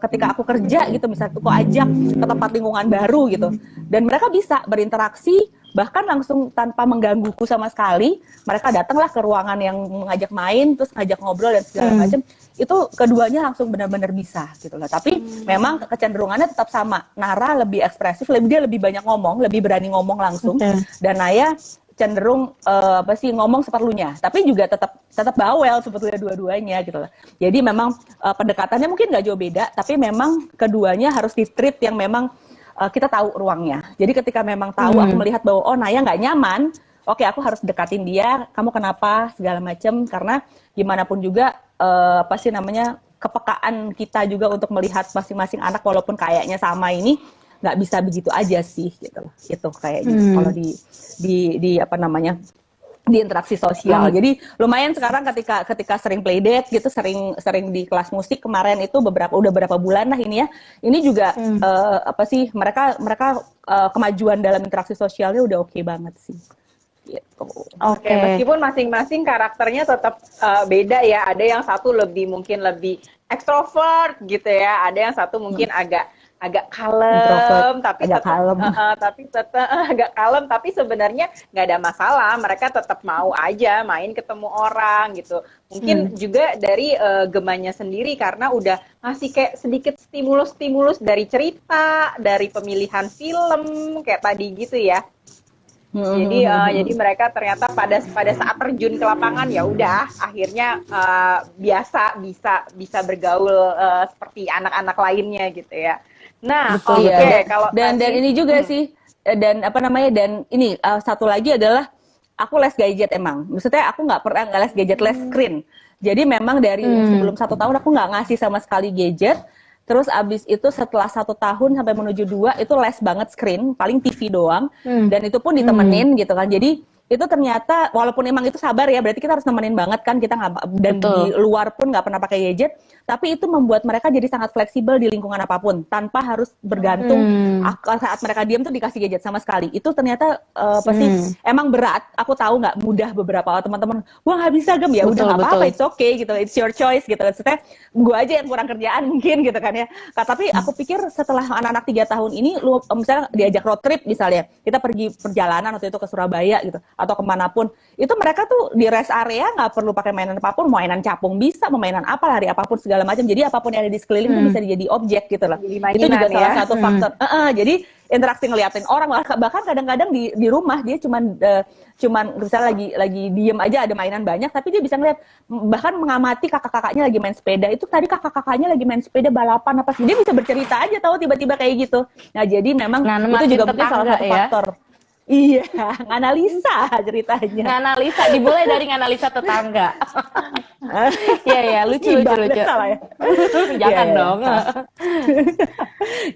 ketika aku kerja gitu misalnya, aku ajak ke tempat lingkungan baru gitu, dan mereka bisa berinteraksi bahkan langsung tanpa menggangguku sama sekali. Mereka datanglah ke ruangan yang mengajak main, terus ngajak ngobrol dan segala macam. Itu keduanya langsung benar-benar bisa gitu loh. Tapi memang kecenderungannya tetap sama. Nara lebih ekspresif, dia lebih banyak ngomong, lebih berani ngomong langsung. Dan Naya cenderung ngomong seperlunya. Tapi juga tetap bawel sebetulnya dua-duanya gitu loh. Jadi memang pendekatannya mungkin nggak jauh beda, tapi memang keduanya harus di-treat yang memang kita tahu ruangnya. Jadi ketika memang tahu, aku melihat bahwa oh Naya nggak nyaman, oke aku harus dekatin dia, kamu kenapa segala macam, karena gimana pun juga kepekaan kita juga untuk melihat masing-masing anak walaupun kayaknya sama ini nggak bisa begitu aja sih gitu loh. Itu kayaknya kalau di interaksi sosial. Jadi lumayan sekarang ketika sering playdate gitu, sering di kelas musik. Kemarin itu udah berapa bulan lah ini ya. Ini juga mereka kemajuan dalam interaksi sosialnya udah oke banget sih. Gitu. Oke, meskipun masing-masing karakternya tetap beda ya. Ada yang satu mungkin lebih ekstrovert gitu ya. Ada yang satu mungkin agak kalem, tapi tetap agak kalem, tapi sebenarnya nggak ada masalah. Mereka tetap mau aja main ketemu orang gitu. Mungkin juga dari Gemanya sendiri karena udah ngasih kayak sedikit stimulus dari cerita, dari pemilihan film kayak tadi gitu ya. Jadi mereka ternyata pada saat terjun ke lapangan ya udah akhirnya bisa bergaul seperti anak-anak lainnya gitu ya. Nah, kalau dan ini juga sih, dan ini satu lagi adalah aku les gadget emang. Maksudnya aku nggak les gadget, les screen. Jadi memang dari sebelum 1 tahun aku nggak ngasih sama sekali gadget. Terus abis itu setelah 1 tahun sampai menuju 2 itu les banget screen, paling TV doang. Dan itu pun ditemenin gitu kan. Jadi itu ternyata walaupun emang itu sabar ya, berarti kita harus nemenin banget kan, kita nggak, dan Betul. di luar pun nggak pernah pakai gadget, tapi itu membuat mereka jadi sangat fleksibel di lingkungan apapun tanpa harus bergantung saat mereka diam tuh dikasih gadget sama sekali. Itu ternyata pasti emang berat, aku tahu nggak mudah, beberapa teman-teman wah nggak bisa Gem, ya udah nggak apa-apa, it's okay gitu, it's your choice gitu. Maksudnya gue aja yang kurang kerjaan mungkin gitu kan ya. Tapi aku pikir setelah anak-anak 3 tahun ini, lu misalnya diajak road trip misalnya, kita pergi perjalanan waktu itu ke Surabaya gitu atau kemanapun, itu mereka tuh di rest area nggak perlu pakai mainan apapun, mainan capung bisa, mainan apa, lari apapun segala macam. Jadi apapun yang ada di sekeliling itu bisa jadi objek gitu loh. Itu juga salah satu faktor. Jadi interaksi ngeliatin orang, bahkan kadang-kadang di rumah dia cuman misalnya lagi diem aja, ada mainan banyak, tapi dia bisa ngeliat, bahkan mengamati kakak-kakaknya lagi main sepeda. Itu tadi kakak-kakaknya lagi main sepeda balapan apa sih, dia bisa bercerita aja tahu tiba-tiba kayak gitu. Nah jadi memang itu juga mungkin salah satu faktor. Iya, nganalisa ceritanya. Nganalisa, dimulai dari nganalisa tetangga. Iya ya, lucu. Ya? Jangan dong.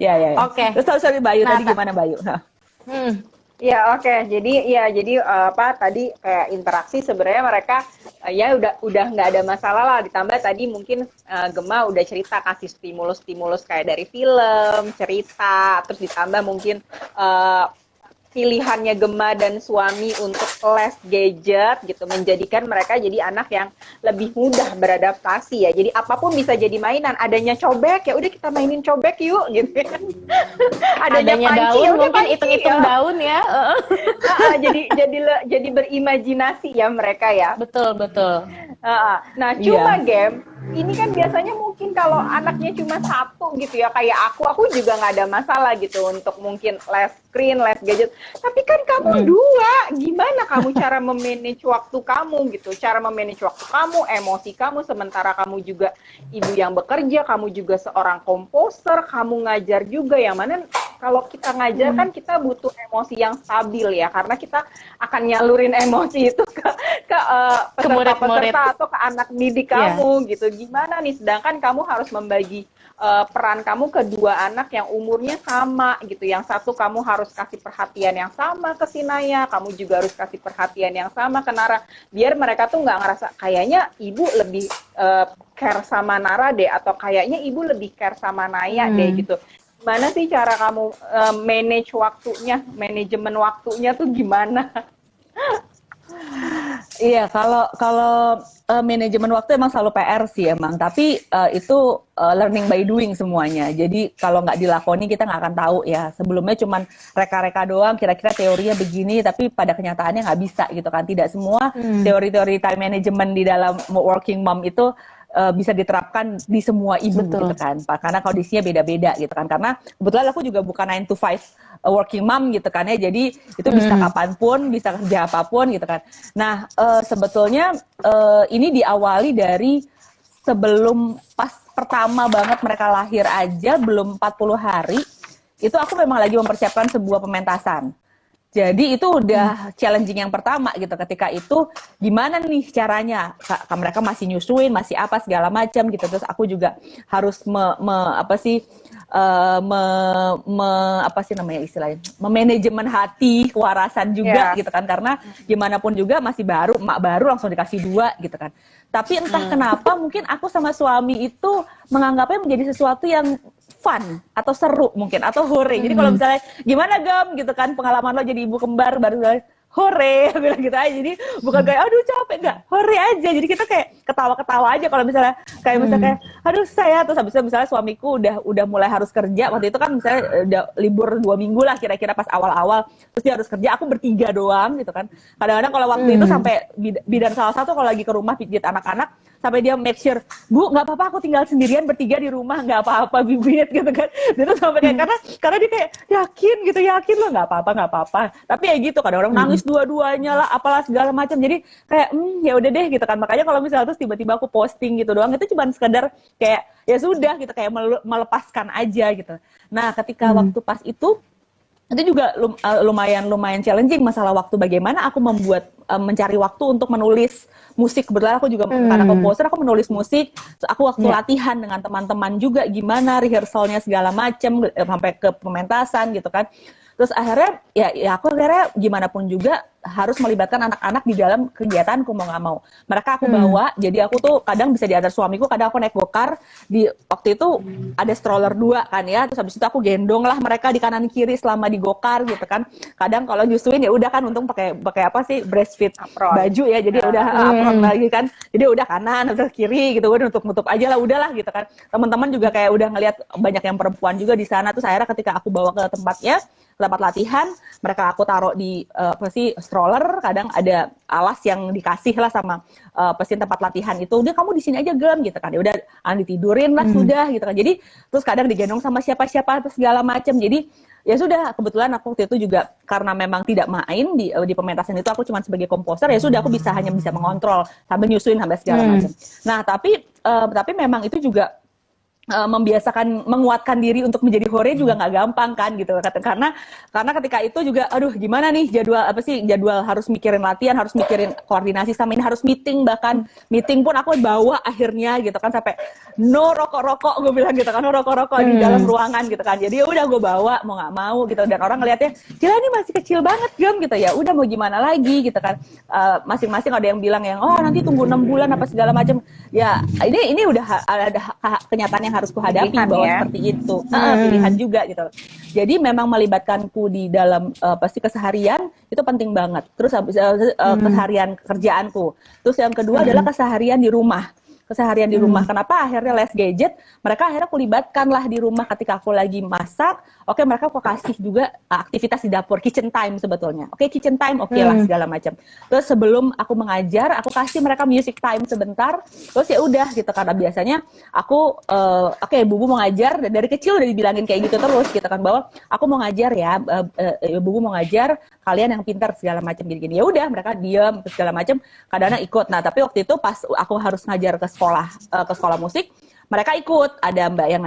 Ya. Oke. Terus sorry Bayu, tadi gimana Bayu? Ya oke. Jadi apa tadi kayak interaksi sebenarnya mereka ya udah nggak ada masalah lah. Ditambah tadi mungkin Gema udah cerita kasih stimulus kayak dari film, cerita, terus ditambah mungkin pilihannya Gema dan suami untuk les gadget gitu, menjadikan mereka jadi anak yang lebih mudah beradaptasi ya. Jadi apapun bisa jadi mainan. Adanya cobek, ya udah kita mainin cobek yuk gitu kan. Adanya panci, daun, mungkin hitung-hitung daun ya. Jadi berimajinasi ya mereka ya. Betul. Nah cuma game ini kan biasanya mungkin kalau anaknya cuma 1 gitu ya, kayak aku juga nggak ada masalah gitu untuk mungkin les screen, les gadget. Tapi kan kamu 2, gimana kamu cara memanage waktu kamu gitu, cara memanage waktu kamu, emosi kamu, sementara kamu juga ibu yang bekerja, kamu juga seorang komposer, kamu ngajar juga, yang mana kalau kita ngajar kan kita butuh emosi yang stabil ya, karena kita akan nyalurin emosi itu ke peserta-peserta atau ke anak didik kamu gitu. Gimana nih, sedangkan kamu harus membagi peran kamu ke 2 anak yang umurnya sama gitu. Yang satu kamu harus kasih perhatian yang sama ke si Naya, kamu juga harus kasih perhatian yang sama ke Nara, biar mereka tuh nggak ngerasa kayaknya ibu lebih care sama Nara deh, atau kayaknya ibu lebih care sama Naya deh gitu. Gimana sih cara kamu manage waktunya, manajemen waktunya tuh gimana? Iya, kalau manajemen waktu emang selalu PR sih emang, tapi itu learning by doing semuanya. Jadi kalau nggak dilakoni kita nggak akan tahu ya. Sebelumnya cuman reka-reka doang, kira-kira teorinya begini, tapi pada kenyataannya nggak bisa gitu kan. Tidak semua teori-teori time management di dalam working mom itu bisa diterapkan di semua ibu gitu kan, karena kondisinya beda-beda gitu kan. Karena kebetulan aku juga bukan 9 to 5 working mom gitu kan ya, jadi itu bisa kapanpun, bisa kerja apapun gitu kan. Nah sebetulnya ini diawali dari sebelum pas pertama banget mereka lahir aja, belum 40 hari itu aku memang lagi mempersiapkan sebuah pementasan. Jadi itu udah challenging yang pertama gitu. Ketika itu gimana nih caranya? Mereka masih nyusuin, masih apa segala macam gitu. Terus aku juga harus memanajemen hati, kewarasan juga gitu kan. Karena gimana pun juga masih baru, emak baru langsung dikasih 2 gitu kan. Tapi entah kenapa mungkin aku sama suami itu menganggapnya menjadi sesuatu yang fun atau seru mungkin, atau hore. Jadi kalau misalnya gimana Gem gitu kan pengalaman lo jadi ibu kembar baru hore bilang gitu aja. Jadi bukan kayak aduh capek, enggak, hore aja. Jadi kita kayak ketawa-ketawa aja kalau misalnya kayak aduh saya, terus habis itu misalnya suamiku udah mulai harus kerja. Waktu itu kan misalnya udah libur 2 minggu lah kira-kira pas awal-awal, terus dia harus kerja, aku bertiga doang gitu kan. Kadang-kadang kalau waktu itu sampai bidan salah satu kalau lagi ke rumah pijit anak-anak, sampai dia make sure, Bu, nggak apa-apa aku tinggal sendirian bertiga di rumah, nggak apa-apa bibit gitu kan. Dia tuh sampai kayak karena dia kayak yakin lo nggak apa-apa. Tapi ya gitu, kadang-kadang nangis dua-duanya lah, apalah segala macam. Jadi kayak ya udah deh gitu kan. Makanya kalau misalnya terus tiba-tiba aku posting gitu doang, itu cuma sekedar kayak ya sudah gitu, kayak melepaskan aja gitu. Nah ketika waktu pas itu itu juga lumayan challenging masalah waktu, bagaimana aku mencari waktu untuk menulis musik. Kebetulan aku juga karena komposer, aku menulis musik. Terus aku waktu latihan dengan teman-teman juga gimana rehearsalnya segala macem sampai ke pementasan gitu kan. Terus akhirnya ya aku akhirnya gimana pun juga harus melibatkan anak-anak di dalam kegiatanku mau nggak mau. Mereka aku bawa, jadi aku tuh kadang bisa diantar suamiku, kadang aku naik gokar. Di waktu itu ada stroller 2 kan ya, terus habis itu aku gendong lah mereka di kanan kiri selama di gokar gitu kan. Kadang kalau nyusuin ya udah kan, untung pakai apa sih, breastfeed Apron. baju ya, jadi udah apron lagi kan, jadi udah kanan terus kiri gitu, udah nutup aja lah, udahlah gitu kan. Teman-teman juga kayak udah ngelihat banyak yang perempuan juga di sana. Terus akhirnya ketika aku bawa ke tempat latihan, mereka aku taruh di stroller, kadang ada alas yang dikasih lah sama tempat latihan itu, udah kamu di sini aja Gem gitu kan, ya udah ditidurin lah sudah gitu kan. Jadi terus kadang digendong sama siapa terus segala macam. Jadi ya sudah, kebetulan aku waktu itu juga karena memang tidak main di pementasan itu, aku cuma sebagai komposer, ya sudah aku hanya bisa mengontrol sambil nyusuin sampai segala macam. Nah tapi memang itu juga membiasakan, menguatkan diri untuk menjadi hore juga nggak gampang kan gitu, karena ketika itu juga aduh gimana nih jadwal harus mikirin latihan, harus mikirin koordinasi sama ini, harus bahkan meeting pun aku bawa akhirnya gitu kan, sampai no rokok gue bilang gitu kan, no rokok di dalam ruangan gitu kan. Jadi ya udah gue bawa mau nggak mau gitu, dan orang ngelihatnya Cila ini masih kecil banget Gem gitu, ya udah mau gimana lagi gitu kan. Masing-masing ada yang bilang yang nanti tunggu 6 bulan apa segala macam, ya ini udah ada kenyataan yang harus kuhadapi pilihan, bahwa ya? seperti itu. Pilihan juga gitu. Jadi memang melibatkanku di dalam pasti keseharian itu penting banget. Terus keseharian kerjaanku. Terus yang kedua adalah keseharian di rumah. Kenapa akhirnya less gadget? Mereka akhirnya kulibatkan lah di rumah ketika aku lagi masak. Oke, mereka aku kasih juga aktivitas di dapur, kitchen time sebetulnya. Oke, kitchen time oke lah segala macam. Terus sebelum aku mengajar, aku kasih mereka music time sebentar. Terus ya udah gitu, karena biasanya aku Bubu mau ngajar, dari kecil udah dibilangin kayak gitu terus gitu kan, bahwa aku mau ngajar ya, Bubu mau ngajar, kalian yang pintar segala macam gini-gini. Ya udah, mereka diam segala macam, kadang-kadang ikut. Nah, tapi waktu itu pas aku harus ngajar ke sekolah musik, mereka ikut, ada mbak yang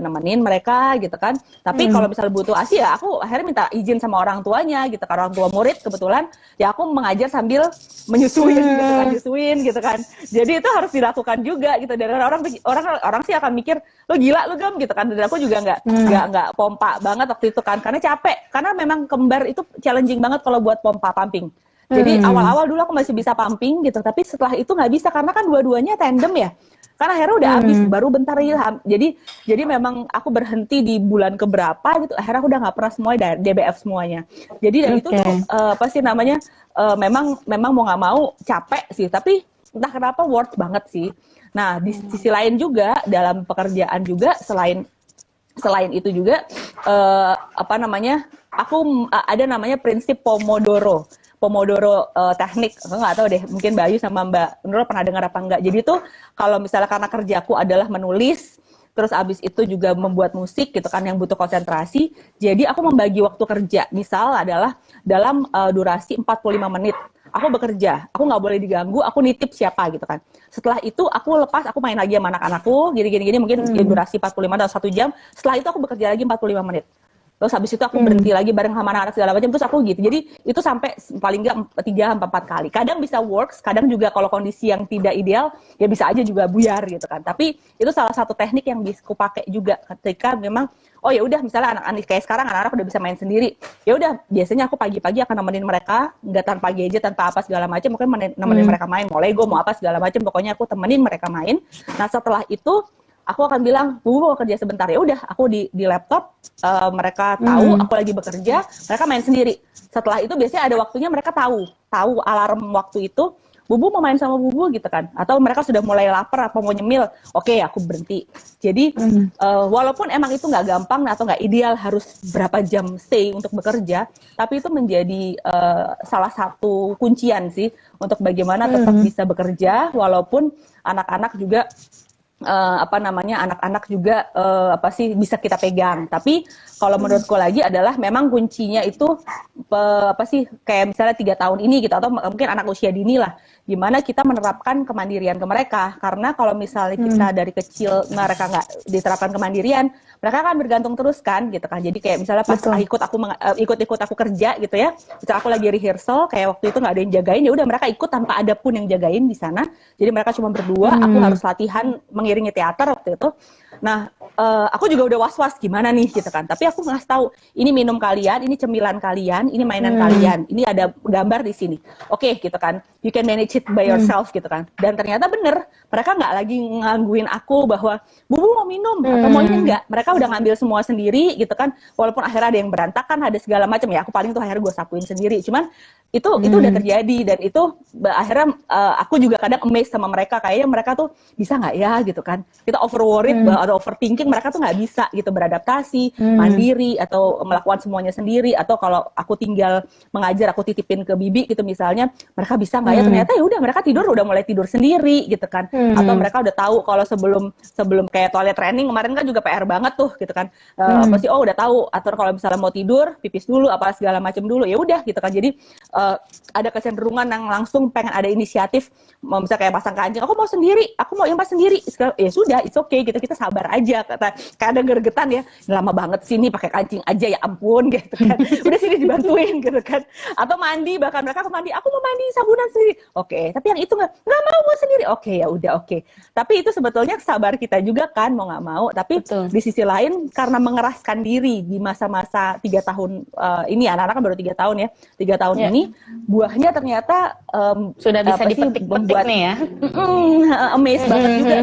nemenin mereka gitu kan. Tapi kalau misalnya butuh ASI ya aku akhirnya minta izin sama orang tuanya gitu kan, orang tua murid kebetulan, ya aku mengajar sambil menyusuin gitu kan. Jadi itu harus dilakukan juga gitu, dan orang sih akan mikir lo gila lo Gem gitu kan. Dan aku juga nggak pompa banget waktu itu kan, karena capek, karena memang kembar itu challenging banget kalau buat pumping. Jadi awal-awal dulu aku masih bisa pumping gitu, tapi setelah itu nggak bisa karena kan dua-duanya tandem ya. Karena akhirnya udah habis, baru bentar ilham. Jadi memang aku berhenti di bulan keberapa gitu, akhirnya aku udah nggak pernah semuanya DBF semuanya. Jadi dan itu tuh memang mau nggak mau capek sih, tapi entah kenapa worth banget sih. Nah di sisi lain juga dalam pekerjaan juga selain itu juga aku ada namanya prinsip Pomodoro teknik. Aku nggak tahu deh, mungkin Bayu sama Mbak Nurul pernah dengar apa enggak. Jadi tuh kalau misalnya karena kerjaku adalah menulis, terus abis itu juga membuat musik gitu kan yang butuh konsentrasi, jadi aku membagi waktu kerja. Misal adalah dalam durasi 45 menit aku bekerja, aku nggak boleh diganggu, aku nitip siapa gitu kan. Setelah itu aku lepas, aku main lagi sama anak-anakku, gini mungkin durasi 45 atau 1 jam. Setelah itu aku bekerja lagi 45 menit. Terus habis itu aku berhenti lagi bareng sama anak-anak segala macam, terus aku gitu. Jadi itu sampai paling nggak 3-4 kali. Kadang bisa works, kadang juga kalau kondisi yang tidak ideal ya bisa aja juga buyar gitu kan. Tapi itu salah satu teknik yang bisa aku pakai juga ketika memang ya udah misalnya anak-anak kayak sekarang anak-anak udah bisa main sendiri. Ya udah biasanya aku pagi-pagi akan nemenin mereka, nggak tanpa gadget, tanpa apa segala macam, mungkin nemenin mereka main, mau Lego, mau apa segala macam, pokoknya aku temenin mereka main. Nah, setelah itu aku akan bilang, Bu mau kerja sebentar, ya udah aku di laptop, mereka tahu aku lagi bekerja, mereka main sendiri. Setelah itu biasanya ada waktunya, mereka tahu alarm waktu itu, Bubu mau main sama Bubu gitu kan, atau mereka sudah mulai lapar atau mau nyemil, oke, aku berhenti. Jadi walaupun emang itu nggak gampang atau nggak ideal harus berapa jam stay untuk bekerja, tapi itu menjadi salah satu kuncian sih untuk bagaimana tetap bisa bekerja walaupun anak-anak juga apa namanya anak-anak juga apa sih bisa kita pegang. Tapi kalau menurutku lagi adalah memang kuncinya itu apa sih kayak misalnya 3 tahun ini gitu atau mungkin anak usia dini lah, gimana kita menerapkan kemandirian ke mereka. Karena kalau misalnya kita dari kecil mereka nggak diterapkan kemandirian, mereka akan bergantung terus kan gitu kan. Jadi kayak misalnya pas ikut aku kerja gitu ya, misalnya aku lagi rehearsal kayak waktu itu nggak ada yang jagain, ya udah mereka ikut tanpa ada pun yang jagain di sana. Jadi mereka cuma berdua, aku harus latihan mengiringi teater waktu itu. Nah, aku juga udah was-was gimana nih gitu kan. Tapi aku ngasih tahu, ini minum kalian, ini cemilan kalian, ini mainan kalian, ini ada gambar di sini. Oke, gitu kan. You can manage it by yourself gitu kan. Dan ternyata bener, mereka nggak lagi ngangguin aku bahwa Bubu mau minum atau mau ini enggak. Mereka udah ngambil semua sendiri gitu kan. Walaupun akhirnya ada yang berantakan, ada segala macam ya. Aku paling tuh akhirnya gue sapuin sendiri. Cuman itu udah terjadi dan itu akhirnya aku juga kadang amazed sama mereka, kayaknya mereka tuh bisa nggak ya gitu kan. Kita over worried atau overthinking, mereka tuh nggak bisa gitu beradaptasi mandiri atau melakukan semuanya sendiri. Atau kalau aku tinggal mengajar, aku titipin ke bibi gitu misalnya, mereka bisa nggak ya, ternyata ya udah mereka udah mulai tidur sendiri gitu kan. Atau mereka udah tahu kalau sebelum kayak toilet training kemarin kan juga PR banget tuh gitu kan. Apa sih, udah tahu atur kalau misalnya mau tidur pipis dulu apa segala macam dulu, ya udah gitu kan. Jadi ada kecenderungan yang langsung pengen ada inisiatif, misalnya kayak pasang kancing, aku mau sendiri, aku mau yang pas sendiri, ya sudah, it's okay gitu, kita sabar aja. Kayak ada gergetan ya, lama banget sini pakai kancing aja ya ampun gitu kan, udah sini dibantuin gitu kan. Atau mandi, bahkan mereka ke mandi, aku mau mandi sabunan sendiri, oke, tapi yang itu nggak mau sendiri, oke ya udah oke. Tapi itu sebetulnya sabar kita juga kan, mau nggak mau. Tapi di sisi lain karena mengeraskan diri di masa-masa 3 tahun ini, anak-anak kan baru 3 tahun ya, 3 tahun ini buahnya ternyata sudah bisa dipetik-petik nih ya. Amazed banget juga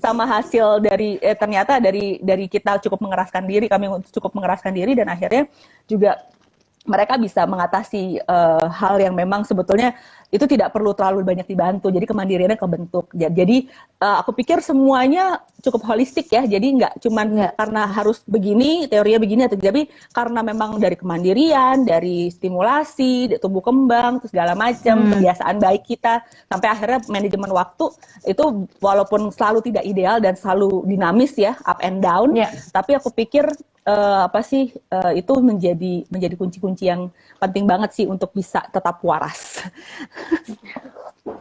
sama hasil dari ternyata dari kita cukup mengeraskan diri, kami cukup mengeraskan diri, dan akhirnya juga mereka bisa mengatasi hal yang memang sebetulnya itu tidak perlu terlalu banyak dibantu. Jadi kemandiriannya kebentuk. Jadi aku pikir semuanya cukup holistik ya. Jadi nggak cuman karena harus begini, teorinya begini, atau tapi karena memang dari kemandirian, dari stimulasi, tumbuh kembang, terus segala macam, kebiasaan baik kita, sampai akhirnya manajemen waktu itu walaupun selalu tidak ideal dan selalu dinamis ya, up and down. Tapi aku pikir itu menjadi kunci-kunci yang penting banget sih untuk bisa tetap waras.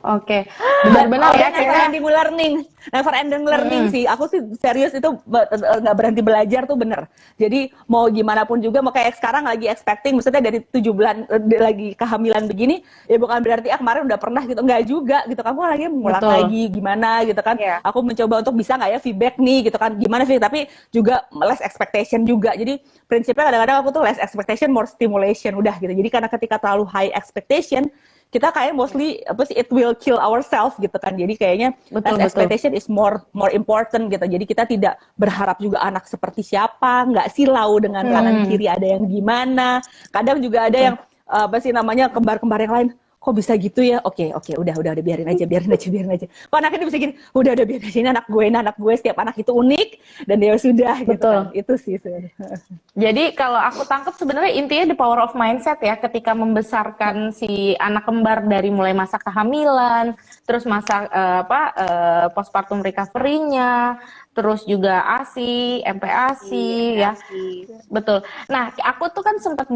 Oke, benar-benar ya, never ending learning sih. Aku sih serius itu nggak berhenti belajar tuh bener. Jadi mau gimana pun juga, mau kayak sekarang lagi expecting, maksudnya dari 7 bulan lagi kehamilan begini, ya bukan berarti kemarin udah pernah gitu, nggak juga gitu. Kamu lagi ngulang lagi gimana gitu kan. Aku mencoba untuk bisa nggak ya feedback nih gitu kan, gimana sih, tapi juga less expectation juga. Jadi prinsipnya kadang-kadang aku tuh less expectation, more stimulation, udah gitu. Jadi karena ketika terlalu high expectation, kita kayak mostly it will kill ourselves gitu kan. Jadi kayaknya expectation is more important gitu. Jadi kita tidak berharap juga anak seperti siapa, nggak silau dengan kanan kiri ada yang gimana. Kadang juga ada yang kembar-kembar yang lain, kok bisa gitu ya? Oke, udah biarin aja. Kok anaknya bisa gini? Udah biarin aja, ini anak gue, setiap anak itu unik dan ya sudah gitu kan. Itu sih sebenarnya. Jadi kalau aku tangkap sebenarnya intinya the power of mindset ya, ketika membesarkan si anak kembar dari mulai masa kehamilan, terus masa postpartum recovery-nya, terus juga ASI, MPASI ya. Betul. Nah, aku tuh kan sempat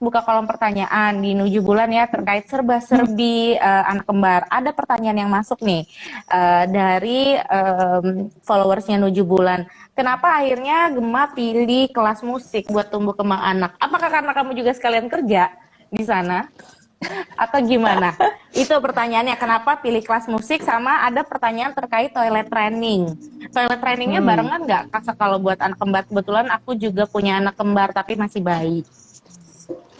buka kolom pertanyaan di Nuju Bulan ya terkait serba-serbi anak kembar. Ada pertanyaan yang masuk nih dari followersnya Nuju Bulan. Kenapa akhirnya Gemma pilih kelas musik buat tumbuh kembang anak? Apakah karena kamu juga sekalian kerja di sana? Atau gimana? Itu pertanyaannya, kenapa pilih kelas musik, sama ada pertanyaan terkait toilet training. Toilet trainingnya barengan nggak? Kalau buat anak kembar, kebetulan aku juga punya anak kembar tapi masih bayi.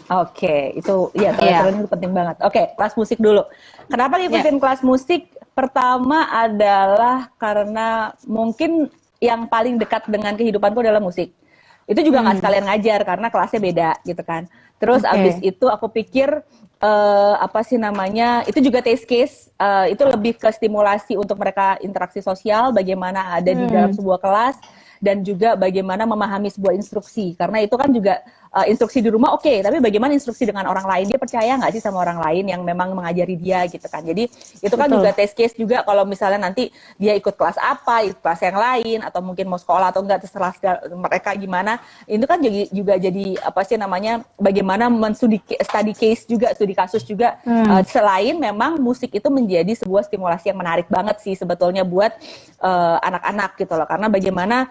Oke, itu ya toilet training itu penting banget. Oke, kelas musik dulu. Kenapa ngikutin kelas musik? Pertama adalah karena mungkin yang paling dekat dengan kehidupanku adalah musik. Itu juga nggak sekalian ngajar karena kelasnya beda gitu kan. Terus abis itu aku pikir itu juga test case, itu lebih ke stimulasi untuk mereka interaksi sosial, bagaimana ada di dalam sebuah kelas, dan juga bagaimana memahami sebuah instruksi. Karena itu kan juga instruksi di rumah oke, tapi bagaimana instruksi dengan orang lain, dia percaya nggak sih sama orang lain yang memang mengajari dia gitu kan. Jadi itu kan juga test case juga, kalau misalnya nanti dia ikut kelas apa, ikut kelas yang lain, atau mungkin mau sekolah atau enggak, terserah mereka gimana. Itu kan juga jadi apa sih namanya, bagaimana study case juga, studi kasus juga. Selain memang musik itu menjadi sebuah stimulasi yang menarik banget sih sebetulnya buat anak-anak gitu loh, karena bagaimana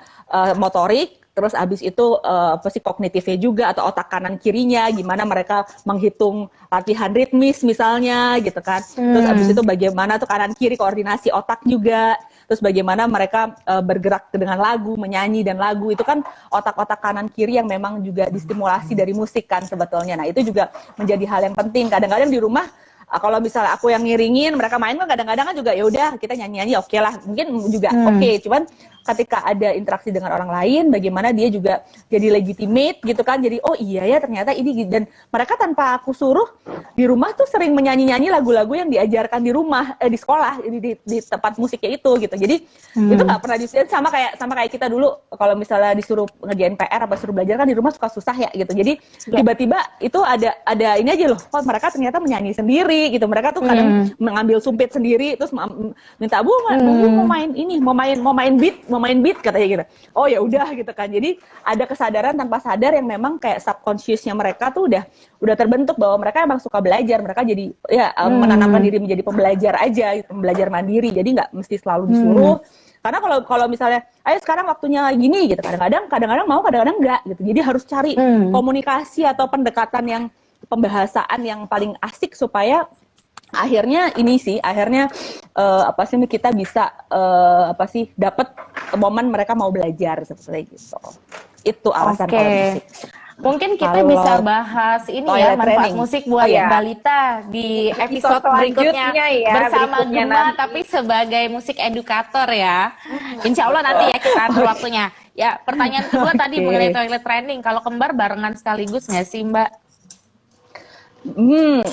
motorik, terus abis itu apa sih kognitifnya juga, atau otak kanan kirinya, gimana mereka menghitung latihan ritmis misalnya gitu kan. Terus abis itu bagaimana tuh kanan kiri koordinasi otak juga. Terus bagaimana mereka bergerak dengan lagu, menyanyi dan lagu, itu kan otak-otak kanan kiri yang memang juga distimulasi dari musik kan sebetulnya. Nah itu juga menjadi hal yang penting. Kadang-kadang di rumah kalau misalnya aku yang ngiringin, mereka main kan kadang-kadang kan juga ya udah kita nyanyi-nyanyi oke lah, mungkin juga oke. Cuman ketika ada interaksi dengan orang lain, bagaimana dia juga jadi legitimate gitu kan, jadi oh iya ya ternyata ini, dan mereka tanpa aku suruh di rumah tuh sering menyanyi-nyanyi lagu-lagu yang diajarkan di rumah, di sekolah, di tempat musiknya itu gitu. Jadi itu nggak pernah disuruh, sama kayak kita dulu kalau misalnya disuruh ngerjain PR apa suruh belajar kan di rumah suka susah ya gitu. Jadi tiba-tiba itu ada ini aja loh, kok mereka ternyata menyanyi sendiri gitu. Mereka tuh kadang mengambil sumpit sendiri, terus minta Bu mau main ini, mau main beat katanya gitu. Oh ya udah gitu kan. Jadi ada kesadaran tanpa sadar yang memang kayak subconsciousnya mereka tuh udah terbentuk bahwa mereka emang suka belajar. Mereka jadi ya menanamkan diri menjadi pembelajar aja, gitu, pembelajar mandiri. Jadi nggak mesti selalu disuruh. Karena kalau misalnya, ayo sekarang waktunya gini gitu. Kadang-kadang mau, kadang-kadang enggak gitu. Jadi harus cari komunikasi atau pendekatan yang pembahasaan yang paling asik supaya akhirnya apa sih kita bisa dapat momen mereka mau belajar seperti gitu. Itu alasan kalau musik. Mungkin kita bisa bahas ini ya, manfaat musik buat balita di episode berikutnya ya, bersama Gema, tapi sebagai musik edukator ya. Insya Allah nanti ya kita atur waktunya. Ya, pertanyaan kedua tadi mengenai toilet training. Kalau kembar barengan sekaligus nggak sih Mbak?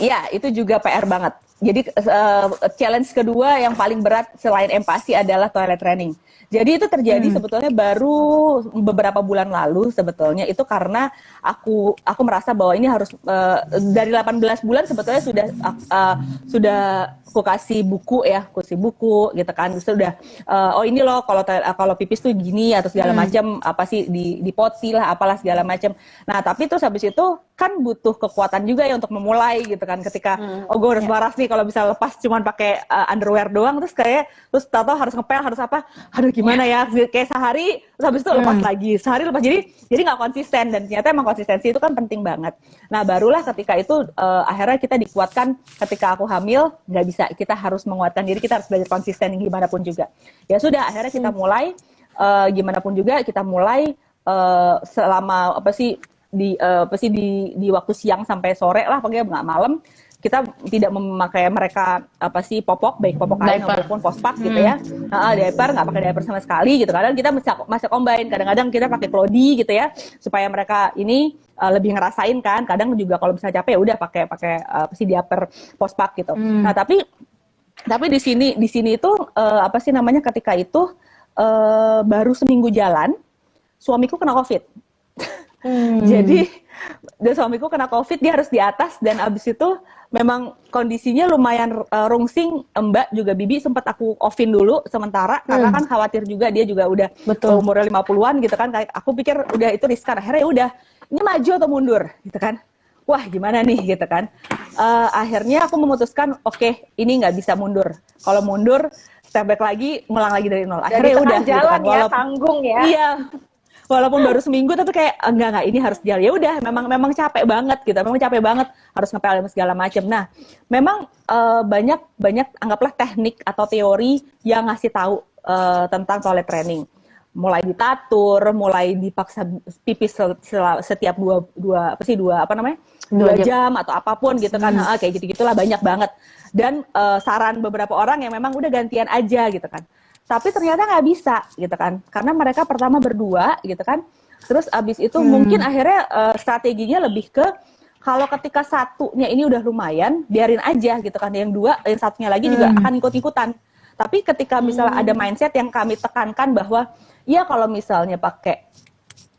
Ya itu juga PR banget. Jadi challenge kedua yang paling berat selain empati adalah toilet training. Jadi itu terjadi sebetulnya baru beberapa bulan lalu sebetulnya, itu karena aku merasa bahwa ini harus dari 18 bulan sebetulnya sudah aku kasih buku gitu kan, sudah oh ini loh kalau pipis tuh gini atau segala macam, apa sih di poti lah apalah segala macam. Nah tapi terus habis itu kan butuh kekuatan juga ya untuk memulai gitu kan, ketika oh gue harus waras nih kalau bisa lepas cuman pakai underwear doang, terus tahu harus ngepel harus apa, aduh gimana ya, kayak sehari terus habis itu lepas lagi, sehari lepas, jadi nggak konsisten, dan ternyata emang konsistensi itu kan penting banget. Nah barulah ketika itu akhirnya kita dikuatkan ketika aku hamil, nggak bisa, kita harus menguatkan diri, kita harus belajar konsisten gimana pun juga. Ya sudah akhirnya kita mulai gimana pun juga kita mulai selama di waktu siang sampai sore lah, pokoknya nggak malam, kita tidak memakai mereka popok, baik popok kain maupun pospak gitu ya. Diaper nggak pakai diaper sama sekali gitu. Kadang kita masih combine, kadang-kadang kita pakai klodi gitu ya, supaya mereka ini lebih ngerasain kan. Kadang juga kalau misalnya capek ya udah pakai diaper pospak gitu. Nah tapi di sini itu ketika itu baru seminggu jalan suamiku kena COVID. Jadi suamiku kena COVID, dia harus di atas, dan abis itu memang kondisinya lumayan rungsing. Mbak juga Bibi sempat aku offin dulu sementara karena kan khawatir juga, dia juga udah umurnya 50-an gitu kan. Aku pikir udah itu riskan, akhirnya udah ini maju atau mundur gitu kan. Wah gimana nih gitu kan. Akhirnya aku memutuskan oke, ini nggak bisa mundur. Kalau mundur step back lagi, ngulang lagi dari nol. Akhirnya udah jalan gitu kan. Tanggung ya. Iya. Walaupun baru seminggu tapi kayak enggak ini harus jalan. Ya udah, memang capek banget gitu. Memang capek banget harus ngepel dan segala macam. Nah, memang banyak anggaplah teknik atau teori yang ngasih tahu tentang toilet training. Mulai ditatur, mulai dipaksa pipis setiap dua jam atau apapun gitu kan. Kayak gitu-gitulah banyak banget. Dan saran beberapa orang yang memang udah gantian aja gitu kan. Tapi ternyata nggak bisa gitu kan, karena mereka pertama berdua gitu kan, terus abis itu mungkin akhirnya strateginya lebih ke kalau ketika satunya ini udah lumayan, biarin aja gitu kan, yang satunya lagi juga akan ikut-ikutan. Tapi ketika misalnya ada mindset yang kami tekankan bahwa ya kalau misalnya pakai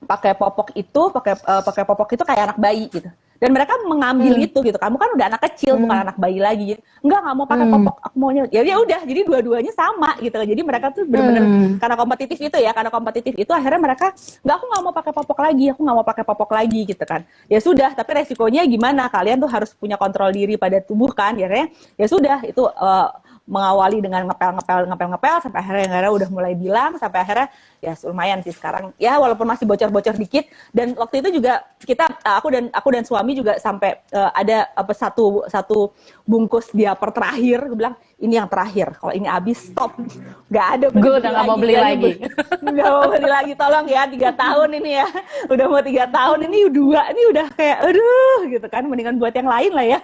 pakai popok itu kayak anak bayi gitu. Dan mereka mengambil itu gitu. Kamu kan udah anak kecil, bukan anak bayi lagi. Enggak mau pakai popok, aku maunya. Ya udah, jadi dua-duanya sama gitu. Jadi mereka tuh benar-benar karena kompetitif itu akhirnya mereka aku nggak mau pakai popok lagi gitu kan. Ya sudah, tapi resikonya gimana? Kalian tuh harus punya kontrol diri pada tubuh kan. Akhirnya ya sudah itu mengawali dengan ngepel sampai akhirnya udah mulai bilang, sampai akhirnya ya lumayan sih sekarang ya, walaupun masih bocor-bocor dikit. Dan waktu itu juga aku dan suami juga sampai ada satu bungkus diaper terakhir. Gue bilang ini yang terakhir, kalau ini habis stop, nggak ada. Gue udah nggak mau beli lagi. Nggak mau beli lagi, tolong ya, 3 tahun ini ya, udah mau 3 tahun ini udah kayak aduh gitu kan, mendingan buat yang lain lah ya.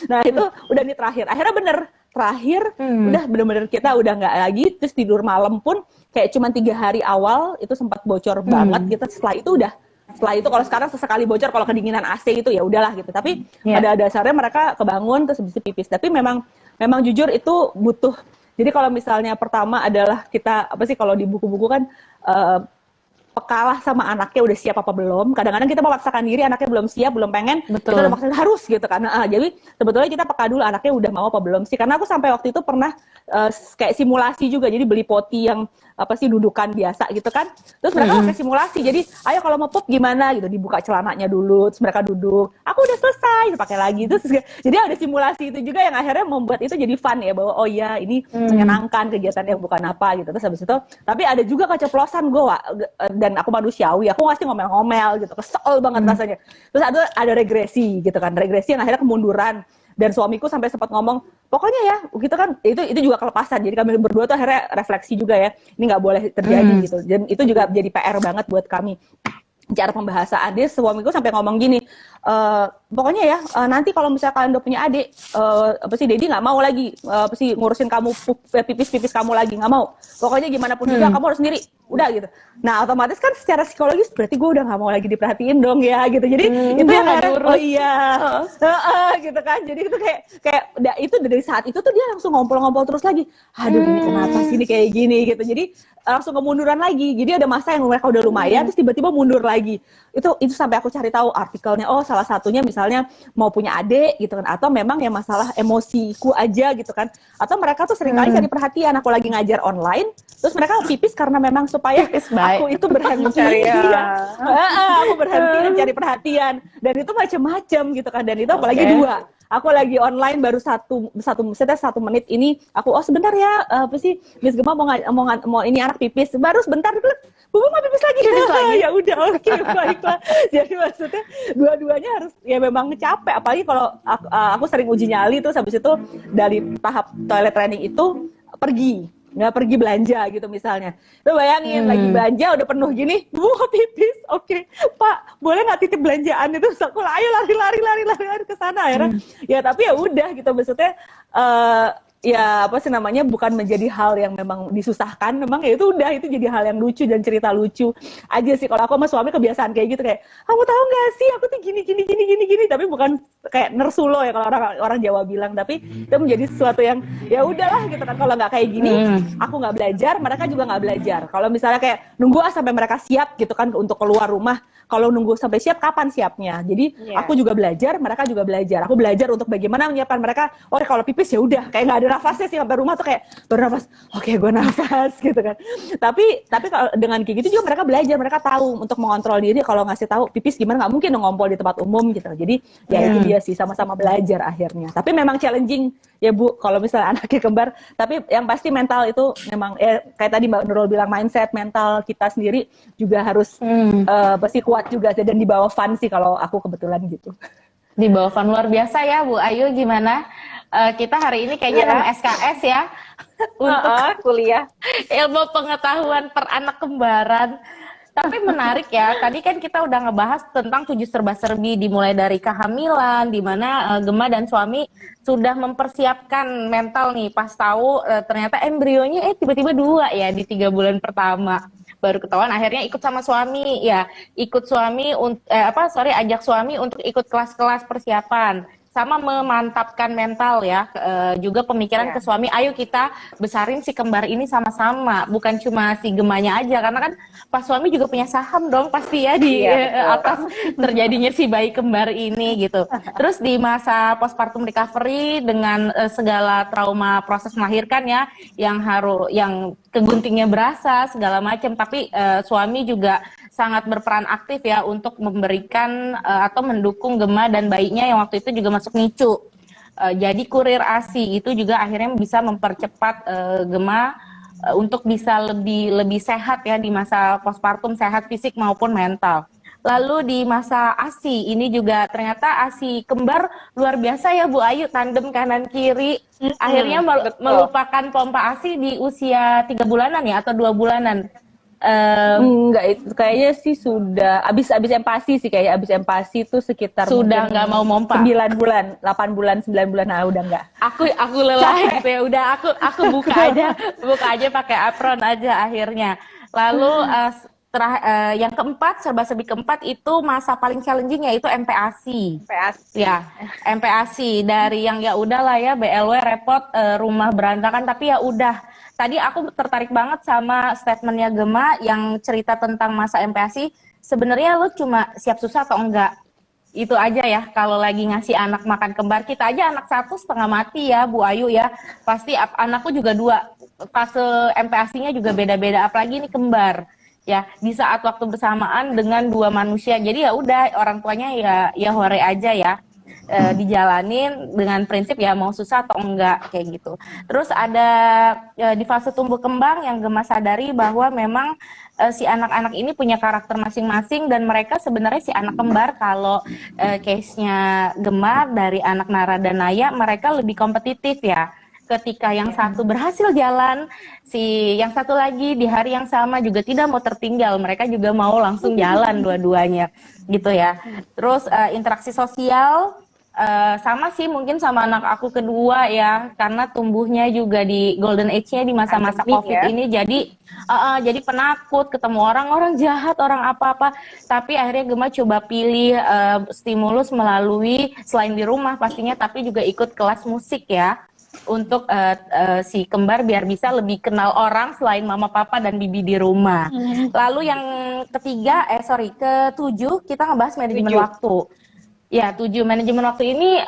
Nah itu udah nih terakhir, akhirnya terakhir udah bener-bener kita udah nggak lagi. Terus tidur malam pun kayak cuma 3 hari awal itu sempat bocor banget gitu. Setelah itu kalau sekarang sesekali bocor kalau kedinginan AC itu ya udahlah gitu. Tapi pada dasarnya mereka kebangun terus habis itu pipis. Tapi memang jujur itu butuh. Jadi kalau misalnya pertama adalah kita kalau di buku-buku kan pekalah sama anaknya udah siap apa belum. Kadang-kadang kita memaksakan diri, anaknya belum siap, belum pengen, betul, kita udah maksakan harus gitu kan. Jadi sebetulnya kita peka dulu anaknya udah mau apa belum sih. Karena aku sampai waktu itu pernah kayak simulasi juga. Jadi beli poti yang dudukan biasa gitu kan. Terus mereka pakai simulasi. Jadi ayo kalau mau pup gimana gitu, dibuka celananya dulu, terus mereka duduk. Aku udah selesai, pakai lagi. Terus jadi ada simulasi itu juga yang akhirnya membuat itu jadi fun ya, bahwa oh ya ini menyenangkan kegiatan yang bukan apa gitu. Terus habis itu tapi ada juga keceplosan gue, dan aku manusiawi, aku ngasih ngomel-ngomel gitu, kesel banget rasanya. Terus ada regresi gitu kan, regresi yang akhirnya kemunduran. Dan suamiku sampai sempat ngomong, pokoknya ya, gitu kan, itu juga kelepasan. Jadi kami berdua tuh akhirnya refleksi juga ya, ini nggak boleh terjadi gitu. Dan itu juga jadi PR banget buat kami. Cara pembahasan. Dia suamiku sampai ngomong gini, pokoknya ya nanti kalau misalnya kalian udah punya adik, Dedi nggak mau lagi ngurusin kamu pipis kamu lagi, nggak mau. Pokoknya gimana pun juga kamu harus sendiri, udah gitu. Nah otomatis kan secara psikologis berarti gue udah nggak mau lagi diperhatiin dong ya gitu. Jadi itu yang oh iya, gitu kan. Jadi itu kayak itu dari saat itu tuh dia langsung ngompol-ngompol terus lagi. Aduh ini kenapa sih ini kayak gini gitu. Jadi langsung kemunduran lagi. Jadi ada masa yang mereka udah lumayan, terus tiba-tiba mundur lagi. Itu sampai aku cari tahu artikelnya. Oh salah satunya misalnya mau punya adik gitu kan, atau memang ya masalah emosiku aja gitu kan, atau mereka tuh seringkali cari perhatian. Aku lagi ngajar online, terus mereka pipis karena memang supaya aku itu berhenti aku berhenti dan cari perhatian. Dan itu macam-macam gitu kan. Dan itu apalagi dua. Aku lagi online baru satu menit ini, aku sebentar ya, Miss Gemma mau ini anak pipis, baru sebentar dulu, Bubu mau pipis lagi. Ya udah, oke, baiklah. Jadi maksudnya dua-duanya harus ya memang capek, apalagi kalau aku sering uji nyali tuh, habis itu dari tahap toilet training itu nggak pergi belanja gitu misalnya. Lo bayangin lagi belanja udah penuh gini, mau pipis, oke, Pak, boleh nggak titip belanjaan itu? Sekolah, ayo lari ke sana ya. Ya tapi ya udah gitu, maksudnya ya bukan menjadi hal yang memang disusahkan, memang ya itu udah, itu jadi hal yang lucu dan cerita lucu aja sih. Kalau aku sama suami kebiasaan kayak gitu, kayak kamu tahu nggak sih aku tuh gini, tapi bukan kayak nersulo ya kalau orang Jawa bilang, tapi itu menjadi sesuatu yang ya udahlah gitu kan. Kalau nggak kayak gini aku nggak belajar, mereka juga nggak belajar. Kalau misalnya kayak nunggu sampai mereka siap gitu kan untuk keluar rumah, kalau nunggu sampai siap, kapan siapnya? Jadi aku juga belajar, mereka juga belajar. Aku belajar untuk bagaimana menyiapkan mereka. Oh kalau pipis ya udah, kayak nggak ada nafasnya sih, sampai rumah tuh kayak bernafas. Oke, gue nafas gitu kan. Tapi kalau dengan kayak gitu juga mereka belajar, mereka tahu untuk mengontrol diri. Kalau ngasih tahu pipis gimana, nggak mungkin ngompol di tempat umum gitu. Jadi ya itu dia sih, sama-sama belajar akhirnya. Tapi memang challenging ya Bu, kalau misalnya anaknya kembar. Tapi yang pasti mental itu memang kayak tadi Mbak Nurul bilang, mindset mental kita sendiri juga harus pasti kuat juga, dan dibawa fun sih kalau aku kebetulan gitu. Dibawa fun luar biasa ya Bu Ayu, gimana? Kita hari ini kayaknya 6 SKS ya untuk kuliah ilmu pengetahuan per anak kembaran. Tapi menarik ya, tadi kan kita udah ngebahas tentang 7 serba-serbi, dimulai dari kehamilan, di mana Gemma dan suami sudah mempersiapkan mental nih, pas tahu ternyata embrionya tiba-tiba 2 ya di 3 bulan pertama. Baru ketahuan, akhirnya ikut sama suami ya, ajak suami untuk ikut kelas-kelas persiapan. sama memantapkan mental ya, juga pemikiran Iya. ke suami, ayo kita besarin si kembar ini sama-sama, bukan cuma si gemanya aja, karena kan pas suami juga punya saham dong pasti ya di Iya, betul. atas terjadinya si bayi kembar ini gitu. Terus di masa postpartum recovery dengan segala trauma proses melahirkan ya, yang keguntingnya berasa segala macam, tapi suami juga sangat berperan aktif ya untuk memberikan atau mendukung Gema dan bayinya yang waktu itu juga masuk NICU. Jadi kurir ASI itu juga akhirnya bisa mempercepat Gema untuk bisa lebih sehat ya di masa postpartum, sehat fisik maupun mental. Lalu di masa ASI ini juga ternyata ASI kembar luar biasa ya Bu Ayu, tandem kanan kiri. Akhirnya betul. melupakan pompa ASI di usia 3 bulanan ya atau 2 bulanan. Enggak, itu kayaknya sih sudah abis empasi sih, kayak abis empasi itu sekitar Sudah mungkin nggak mau mompa. 9 bulan, 8 bulan, 9 bulan, nah udah enggak. Aku lelah gitu ya. Udah aku buka aja pakai apron aja akhirnya. Lalu yang keempat, serba-serbi keempat itu masa paling challenging yaitu MPASI. PASI. Ya, MPASI dari yang ya udahlah ya BLW repot, rumah berantakan, tapi ya udah. Tadi aku tertarik banget sama statementnya Gema yang cerita tentang masa MPASI. Sebenarnya lu cuma siap susah atau enggak? Itu aja ya, kalau lagi ngasih anak makan kembar. Kita aja anak 1 setengah mati ya Bu Ayu ya. Pasti anakku juga 2. Fase MPASI-nya juga beda-beda, apalagi ini kembar. Ya, di saat waktu bersamaan dengan 2 manusia. Jadi ya udah, orang tuanya ya hore aja ya. Dijalanin dengan prinsip ya mau susah atau enggak kayak gitu. Terus ada di fase tumbuh kembang yang Gema sadari bahwa memang si anak-anak ini punya karakter masing-masing dan mereka sebenarnya si anak kembar kalau case-nya Gema dari anak Nara dan Naya, mereka lebih kompetitif ya. Ketika yang satu berhasil jalan, si yang satu lagi di hari yang sama juga tidak mau tertinggal. Mereka juga mau langsung jalan dua-duanya gitu ya. Terus interaksi sosial sama sih mungkin sama anak aku kedua ya, karena tumbuhnya juga di golden age-nya di masa-masa COVID ya. ini, jadi penakut, ketemu orang jahat, orang apa-apa. Tapi akhirnya Gema coba pilih stimulus melalui selain di rumah pastinya, tapi juga ikut kelas musik ya, untuk si kembar biar bisa lebih kenal orang selain mama papa dan bibi di rumah. Lalu yang ketujuh kita ngebahas manajemen waktu. Ya, 7 manajemen waktu ini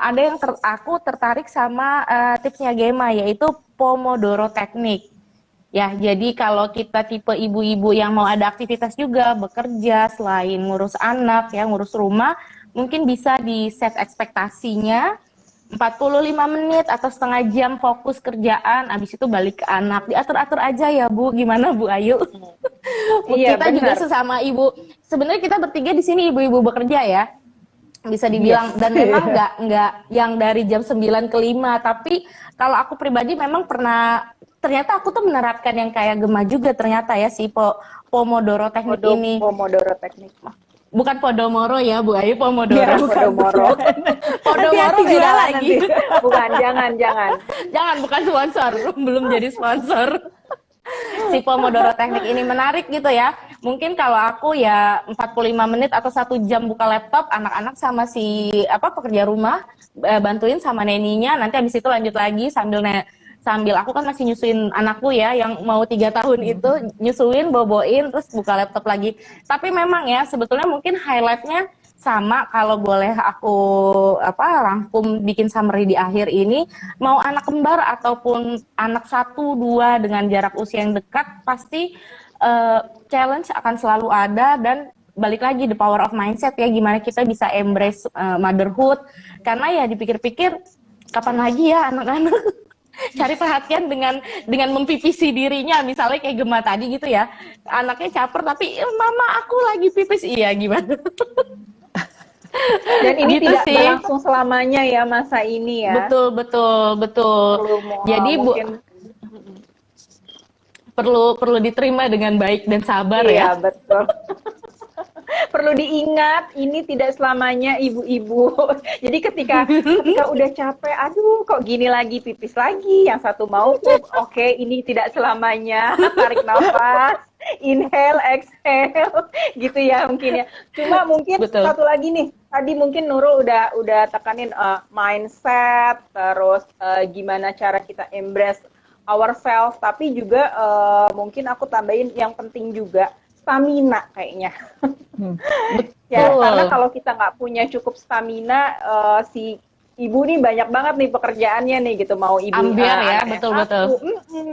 ada yang aku tertarik sama tipsnya Gema, yaitu Pomodoro Teknik. Ya, jadi kalau kita tipe ibu-ibu yang mau ada aktivitas juga, bekerja selain ngurus anak, ya ngurus rumah, mungkin bisa di set ekspektasinya 45 menit atau setengah jam fokus kerjaan, abis itu balik ke anak. Diatur-atur aja ya Bu, gimana Bu Ayu? Iya, Kita juga sesama ibu. Sebenarnya kita bertiga di sini ibu-ibu bekerja ya, bisa dibilang. Dan memang nggak yang dari jam 9 ke 5, tapi kalau aku pribadi memang ternyata aku tuh menerapkan yang kayak Gema juga ternyata ya, si Pomodoro Teknik ini. Pomodoro Teknik. Bukan Podomoro ya Bu Ayu, Pomodoro. Ya, Podomoro. Podomoro beda lagi. Bukan, jangan. Jangan, bukan sponsor, belum jadi sponsor. Si Pomodoro Teknik ini menarik gitu ya. Mungkin kalau aku ya 45 menit atau 1 jam buka laptop, anak-anak sama si pekerja rumah bantuin sama neninya, nanti habis itu lanjut lagi sambil aku kan masih nyusuin anakku ya yang mau 3 tahun itu, nyusuin, boboin, terus buka laptop lagi. Tapi memang ya sebetulnya mungkin highlightnya sama, kalau boleh aku rangkum bikin summary di akhir ini, mau anak kembar ataupun anak 1, 2 dengan jarak usia yang dekat, pasti challenge akan selalu ada. Dan balik lagi the power of mindset ya, gimana kita bisa embrace motherhood, karena ya dipikir-pikir kapan lagi ya anak-anak cari perhatian dengan mempipisi dirinya, misalnya kayak Gema tadi gitu ya, anaknya caper tapi mama aku lagi pipis, iya gimana. Dan ini gitu tidak sih. berlangsung selamanya ya masa ini ya. Betul. Jadi perlu diterima dengan baik dan sabar ya. Iya, betul. Perlu diingat, ini tidak selamanya ibu-ibu. Jadi ketika udah capek, aduh kok gini lagi, pipis lagi, yang satu mau pup, oke, ini tidak selamanya. Tarik nafas, inhale, exhale, gitu ya mungkin ya. Cuma mungkin Betul. satu lagi nih, tadi mungkin Nurul udah tekanin mindset, terus gimana cara kita embrace ourselves, tapi juga mungkin aku tambahin yang penting juga stamina kayaknya. Ya, karena kalau kita nggak punya cukup stamina, si ibu nih banyak banget nih pekerjaannya nih gitu, mau ibu Ambiar ya, anaknya betul-betul.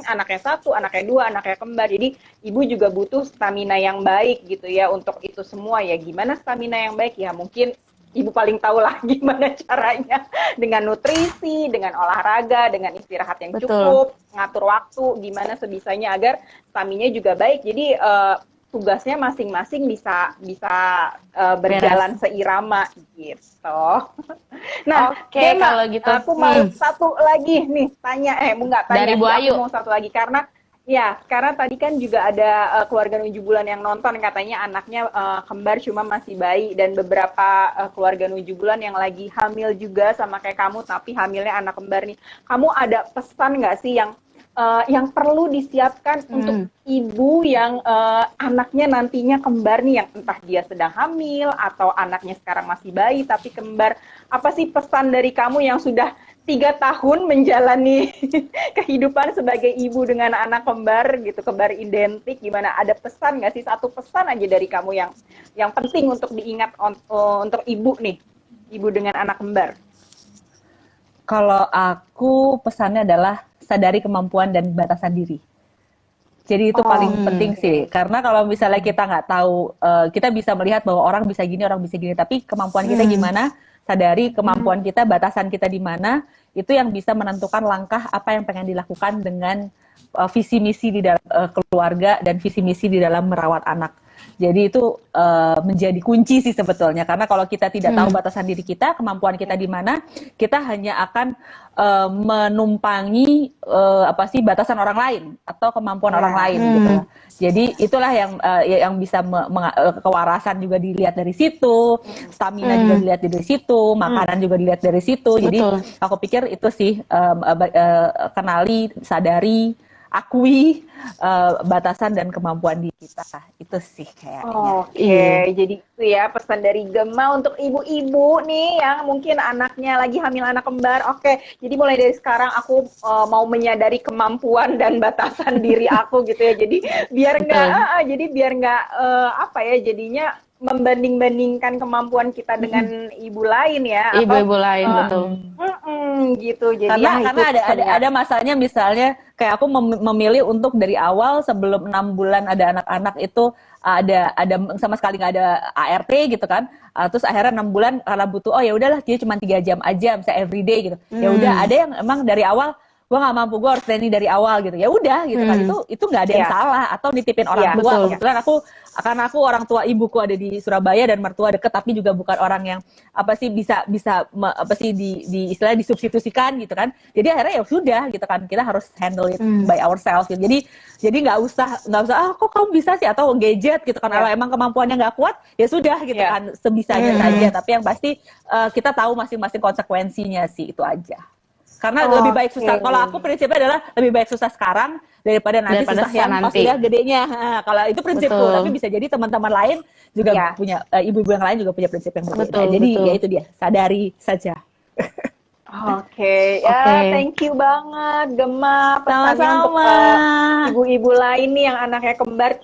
anaknya satu, anaknya dua, anaknya kembar. Jadi ibu juga butuh stamina yang baik gitu ya untuk itu semua ya. Gimana stamina yang baik ya? Mungkin ibu paling tahu lah gimana caranya, dengan nutrisi, dengan olahraga, dengan istirahat yang Betul. cukup, ngatur waktu, gimana sebisanya agar stamina juga baik. Jadi tugasnya masing-masing bisa berjalan seirama gitu. Nah, Oke, Gemma, kalau gitu. aku mau satu lagi nih tanya, nggak tanya, Dari Bu sih, Ayu. aku mau satu lagi karena tadi kan juga ada keluarga 7 bulan yang nonton, katanya anaknya kembar cuma masih bayi, dan beberapa keluarga 7 bulan yang lagi hamil juga sama kayak kamu tapi hamilnya anak kembar nih. Kamu ada pesan nggak sih yang perlu disiapkan untuk ibu yang anaknya nantinya kembar nih, yang entah dia sedang hamil atau anaknya sekarang masih bayi tapi kembar? Apa sih pesan dari kamu yang sudah 3 tahun menjalani kehidupan sebagai ibu dengan anak kembar gitu, kembar identik? Gimana, ada pesan nggak sih, satu pesan aja dari kamu yang penting untuk diingat untuk ibu nih, ibu dengan anak kembar? Kalau aku pesannya adalah sadari kemampuan dan batasan diri. Jadi itu paling penting sih, karena kalau misalnya kita nggak tahu, kita bisa melihat bahwa orang bisa gini, tapi kemampuan kita gimana, sadari kemampuan kita, batasan kita di mana, itu yang bisa menentukan langkah apa yang pengen dilakukan dengan visi misi di dalam keluarga dan visi misi di dalam merawat anak. Jadi itu menjadi kunci sih sebetulnya, karena kalau kita tidak tahu batasan diri kita, kemampuan kita di mana, kita hanya akan menumpangi batasan orang lain atau kemampuan orang lain gitu. Jadi itulah yang bisa kewarasan juga dilihat dari situ, stamina juga dilihat dari situ, makanan juga dilihat dari situ. Jadi aku pikir itu sih, kenali, sadari, akui batasan dan kemampuan diri kita. Itu sih kayaknya. Oke, jadi itu ya pesan dari Gemma untuk ibu-ibu nih yang mungkin anaknya lagi hamil anak kembar. Oke, jadi mulai dari sekarang aku mau menyadari kemampuan dan batasan diri aku gitu ya. Jadi biar nggak jadinya membanding-bandingkan kemampuan kita dengan ibu lain ya. Ibu-ibu lain, betul. Gitu. Jadi karena ada masanya, misalnya kayak aku memilih untuk dari awal sebelum 6 bulan ada anak-anak itu ada sama sekali nggak ada ART gitu kan. Terus akhirnya 6 bulan karena butuh, ya udahlah dia cuma 3 jam aja, misalnya everyday gitu. Ya udah, ada yang emang dari awal gue nggak mampu, gue harus training dari awal gitu. Ya udah gitu kan, itu nggak ada yang salah, atau nitipin orang tua. Kebetulan karena aku orang tua ibuku ada di Surabaya dan mertua deket, tapi juga bukan orang yang bisa di istilahnya disubstitusikan gitu kan. Jadi akhirnya ya sudah gitu kan, kita harus handle it by ourselves gitu. Jadi nggak usah kok kamu bisa sih, atau gadget gitu kan. Kalau emang kemampuannya nggak kuat ya sudah gitu kan, sebisanya saja. Tapi yang pasti kita tahu masing-masing konsekuensinya sih, itu aja. Karena lebih baik susah. Kalau aku prinsipnya adalah lebih baik susah sekarang daripada susah yang pas udah gedenya. Kalau itu prinsipku, tapi bisa jadi teman-teman lain juga punya, ibu-ibu yang lain juga punya prinsip yang berbeda. Jadi ya itu dia, sadari saja. Oke. Thank you banget Gemma, pesannya untuk ibu-ibu lain nih yang anaknya kembar.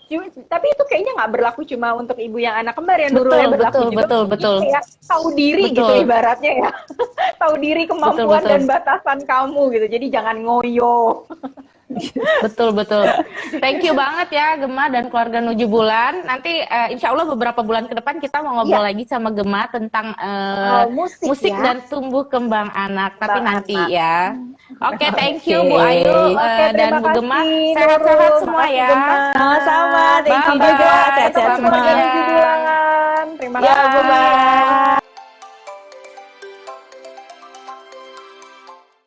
Tapi itu kayaknya nggak berlaku cuma untuk ibu yang anak kembar ya, Nurul, ya berlaku juga. Betul. Ya, tahu diri gitu ibaratnya ya. Tahu diri kemampuan dan batasan kamu gitu. Jadi jangan ngoyo. Betul. Thank you banget ya Gemma dan keluarga 7 bulan. Nanti insya Allah beberapa bulan ke depan kita mau ngobrol lagi sama Gemma tentang musik dan tumbuh kembang anak. Tapi nanti ya. Oke, thank you Bu Ayu dan Bu Gemma. Sehat-sehat semua ya. Sama-sama. Thank you juga. Sehat-sehat semua.